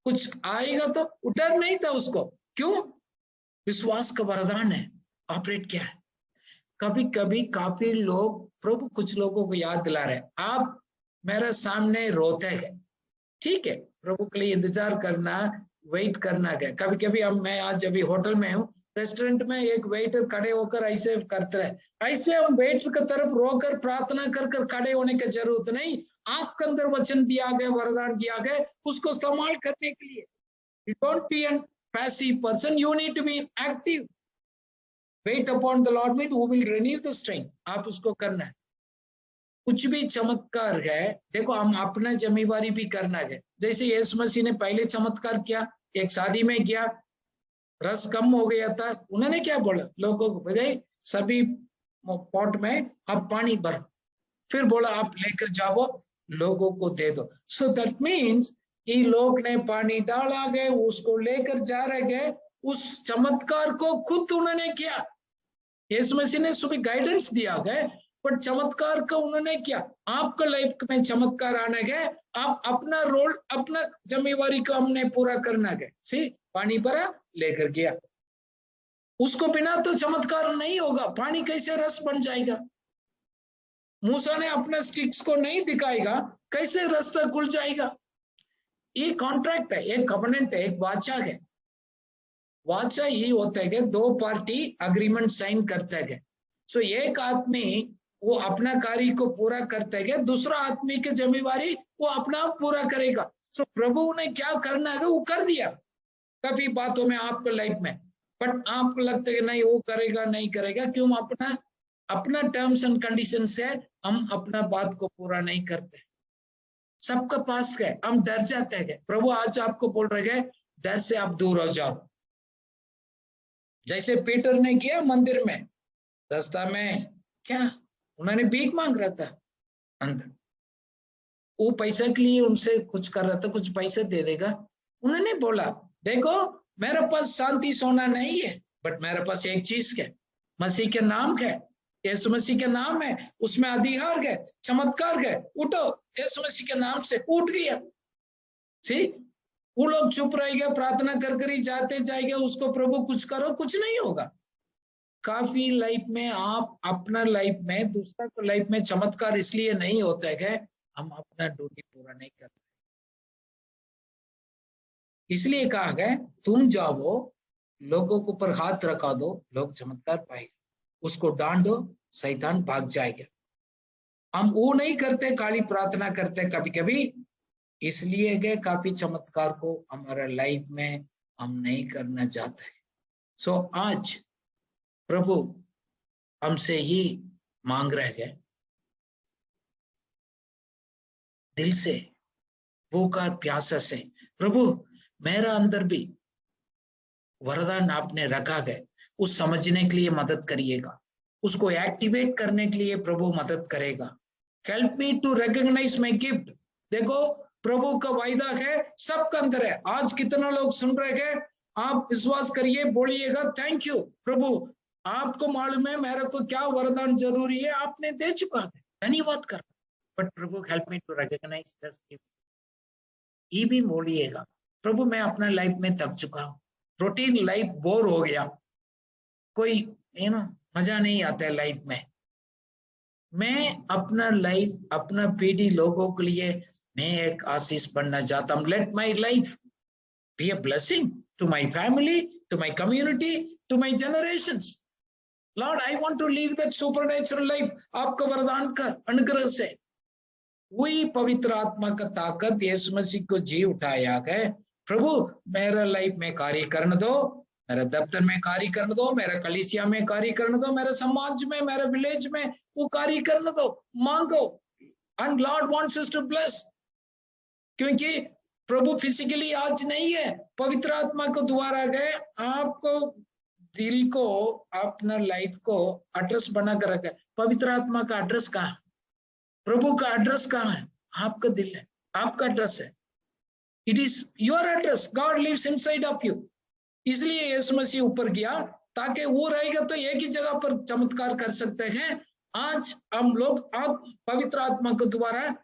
कुछ आएगा तो डर नहीं था उसको। क्यों? विश्वास का वरदान है, ऑपरेट किया है। कभी कभी काफी लोग, प्रभु कुछ लोगों को याद दिला रहे, आप मेरे सामने रोते हैं, ठीक है, प्रभु के लिए इंतजार करना, वेट करना है। कभी कभी मैं आज अभी होटल में हूँ, रेस्टोरेंट में एक वेटर खड़े होकर ऐसे करते रहे, ऐसे हम वेटर की तरफ रोकर प्रार्थना कर खड़े होने की जरूरत नहीं। आपके अंदर वचन दिया गया, वरदान दिया गया, उसको इस्तेमाल करने के लिए। You don't be a passive person, you need to be active. Wait upon the Lord means who will renew the strength. आप उसको करना है। कुछ भी चमत्कार है, देखो हम अपना जिम्मेवारी भी करना है। जैसे यीशु मसीह ने पहले चमत्कार किया, एक शादी में किया, रस कम हो गया था, उन्होंने क्या बोला लोगों को, बजाय सभी पॉट में आप पानी भरो, फिर बोला आप लेकर जाओ, लोगों को दे दो। सो दैट मीन्स ये लोग ने पानी डाला गए, उसको लेकर जा रहे गए, उस चमत्कार को खुद उन्होंने किया। यीशु मसीह ने सुबह गाइडेंस दिया गया, पर चमत्कार को उन्होंने किया। आपका लाइफ में चमत्कार आने गए, आप अपना रोल, अपना जिम्मेवारी को हमने पूरा करना गए। सी पानी भरा, लेकर गया, उसको बिना तो चमत्कार नहीं होगा। पानी कैसे रस बन जाएगा? मूसा ने अपना स्टिक्स को नहीं दिखाएगा, कैसे रास्ता खुल जाएगा? ये कॉन्ट्रैक्ट है, एक कवनेंट है, एक वाचा है। वाचा ये होता है कि 2 पार्टी अग्रीमेंट साइन करते हैं। सो एक आदमी वो अपना कार्य को पूरा करते हैं, दूसरा आदमी की जिम्मेवारी वो अपना पूरा करेगा। सो प्रभु ने क्या करना है वो कर दिया कभी बातों में आपको लाइफ में, बट आपको लगता है नहीं वो करेगा नहीं करेगा, क्यों? अपना टर्म्स एंड कंडीशन से हम अपना बात को पूरा नहीं करते। सबका पास गए, हम डर जाते हैं। प्रभु आज आपको बोल रहे हैं डर से आप दूर हो जाओ। जैसे पीटर ने किया मंदिर में, रास्ता में क्या उन्होंने भीख मांग रहा था, अंदर वो पैसा के लिए उनसे कुछ कर रहा था, कुछ पैसा दे देगा। उन्होंने बोला देखो मेरे पास शांति सोना नहीं है, बट मेरे पास एक चीज है, मसीह के नाम है, यीशु मसीह के नाम है, उसमें अधिकार है, चमत्कार है, उठो। यीशु मसीह के नाम से उठ गया। सी वो लोग चुप रहेगा, प्रार्थना कर ही जाते जाएगा, उसको प्रभु कुछ करो, कुछ नहीं होगा। काफी लाइफ में आप अपना लाइफ में, दूसरा को लाइफ में चमत्कार इसलिए नहीं होता है कि हम अपना ड्यूटी पूरा नहीं करते। इसलिए कहा गया तुम जाओ, लोगों के ऊपर हाथ रखा दो, लोग चमत्कार पाएंगे, उसको डांट दो, शैतान भाग जाएगा। हम वो नहीं करते, काली प्रार्थना करते कभी कभी, इसलिए गए काफी चमत्कार को हमारा लाइफ में हम नहीं करना चाहते। सो आज प्रभु हमसे ही मांग रहे हैं, दिल से भूखा प्यासा से, प्रभु मेरा अंदर भी वरदान आपने रखा है, उस समझने के लिए मदद करिएगा, उसको एक्टिवेट करने के लिए प्रभु मदद करेगा। Help me to recognise my gift. देखो प्रभु का वायदा है, सबका अंदर है। आज कितना लोग सुन रहे हैं, आप विश्वास करिए, बोलिएगा थैंक यू प्रभु, आपको मालूम है मेरे को क्या वरदान जरूरी है, आपने दे चुका है, धन्यवाद कर। बट प्रभु help me to recognise this gift. ये भी बोलिएगा, प्रभु मैं अपना लाइफ में थक चुका हूँ, रूटीन लाइफ बोर हो गया, कोई मजा नहीं आता है लाइफ में, मैं अपना लाइफ, अपना पीढ़ी लोगों के लिए मैं एक आशीष बनना चाहता हूँ। Let my life be a blessing to my family, to my community, to my generations. Lord I want to live that supernatural life, आपका वरदान का अनुग्रह से। वही पवित्र आत्मा का ताकत यीशु मसीह को जी उठाया है, प्रभु मेरा लाइफ में कार्य करने दो, मेरे दफ्तर में कार्य करने दो, मेरे कलीसिया में कार्य करने दो, मेरे समाज में, मेरे विलेज में वो कार्य करने दो, मांगो। And Lord wants us to bless, क्योंकि प्रभु फिजिकली आज नहीं है, पवित्र आत्मा को द्वारा गए आपको दिल को, अपना लाइफ को एड्रेस बना कर रखा है। पवित्र आत्मा का एड्रेस कहाँ है? प्रभु का एड्रेस कहाँ है? आपका दिल है, आपका एड्रेस है। It is your address, God lives inside of you. इसलिए यीशु मसीह ऊपर गया, ताकि वो रहेगा तो एक ही जगह पर चमत्कार कर सकते हैं। आज हम लोग पवित्र आत्मा के द्वारा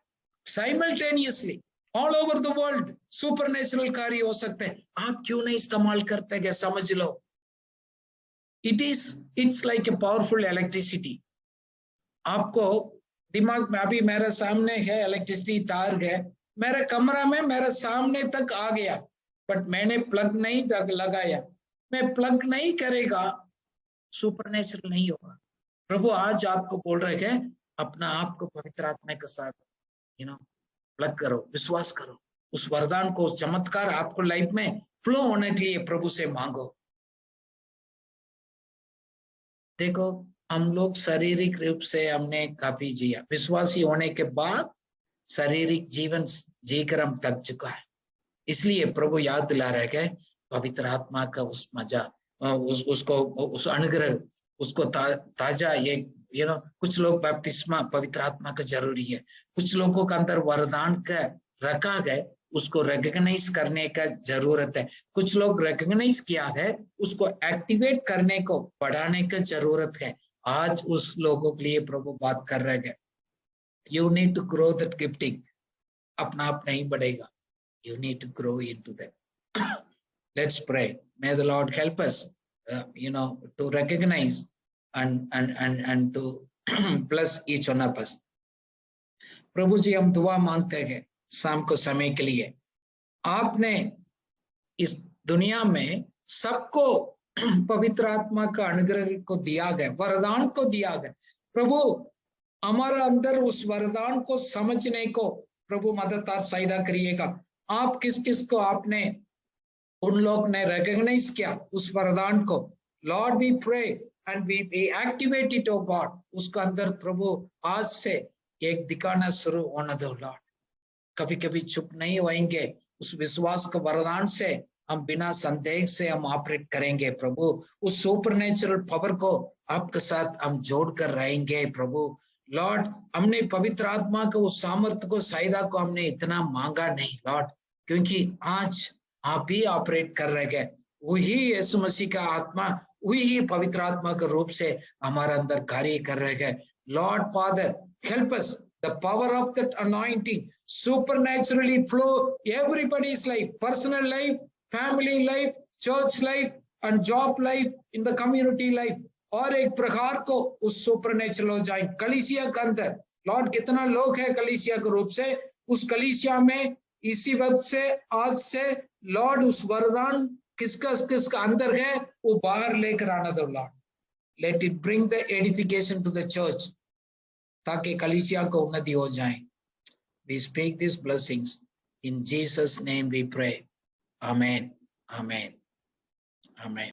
simultaneously all over the world supernatural कार्य हो सकते हैं। आप क्यों नहीं इस्तेमाल करते हैं? समझ लो, it's like a powerful electricity. आपको दिमाग में, अभी मेरे सामने है इलेक्ट्रिसिटी तार है, मेरे कमरा में मेरे सामने तक आ गया, बट मैंने प्लग नहीं लगाया, मैं प्लग नहीं करेगा, सुपरनेचुरल नहीं होगा। प्रभु आज आपको बोल रहे हैं, अपना आप को पवित्र आत्मा के साथ प्लग करो, विश्वास करो, उस वरदान को, उस चमत्कार आपको लाइफ में फ्लो होने के लिए प्रभु से मांगो। देखो हम लोग शारीरिक रूप से हमने काफी जिया, विश्वासी होने के बाद शारीरिक जीवन जीकर हम थक चुका है। इसलिए प्रभु याद दिला रहे हैं, पवित्र आत्मा का उस मजा, उसको उस अनुग्रह, उसको ताजा, ये कुछ लोग बपतिस्मा पवित्र आत्मा का जरूरी है, कुछ लोगों का अंदर वरदान का रखा गया, उसको रिकॉग्नाइज करने का जरूरत है। कुछ लोग रिकॉग्नाइज किया है, उसको एक्टिवेट करने को, बढ़ाने का जरूरत है। आज उस लोगों के लिए प्रभु बात कर रहे हैं। You need to grow that gifting, अपना आप नहीं बढ़ेगा, you need to grow into that. Let's pray. May the Lord help us to recognize and to bless each one of us. प्रभु जी हम दुआ मांगते हैं शाम को समय के लिए। आपने इस दुनिया में सबको पवित्र आत्मा का अनुग्रह को दिया गया, वरदान को दिया गया। प्रभु हमारा अंदर उस वरदान को समझने को प्रभु मदद सहायता करिएगा। आप किस किस को आपने, उन लोग ने रिकॉग्नाइज किया उस वरदान को, Lord we pray and we activate it oh God, उसका अंदर प्रभु आज से एक दिखाना शुरू होने दो लॉर्ड। कभी कभी चुप नहीं होएंगे, उस विश्वास का वरदान से हम बिना संदेह से हम ऑपरेट करेंगे प्रभु। उस सुपरनेचुरल पावर को आपके साथ हम जोड़ कर रहेंगे प्रभु। लॉर्ड हमने पवित्र आत्मा को, उस सामर्थ्य को, सहायता को हमने इतना मांगा नहीं लॉर्ड, क्योंकि आज आप ही ऑपरेट कर रहे हैं। वही यीशु मसीह का आत्मा, वही पवित्र आत्मा के रूप से हमारे अंदर कार्य कर रहे हैं। Lord father help us, the power of that anointing supernaturally flow everybody's life, personal life, family life, church life and job life, in the community life, और एक प्रकार को उस सुपरनेचुरल हो जाए कलीसिया के अंदर। लॉर्ड कितना लोग है कलीसिया के रूप से, उस कलीसिया में इसी वक्त से आज से लॉर्ड उस वरदान किसका अंदर है वो बाहर लेकर आना दो Lord. Let it bring the edification to the church, ताकि कलीसिया को उन्नति हो जाए। We speak this blessings in Jesus name we pray, amen, amen, amen.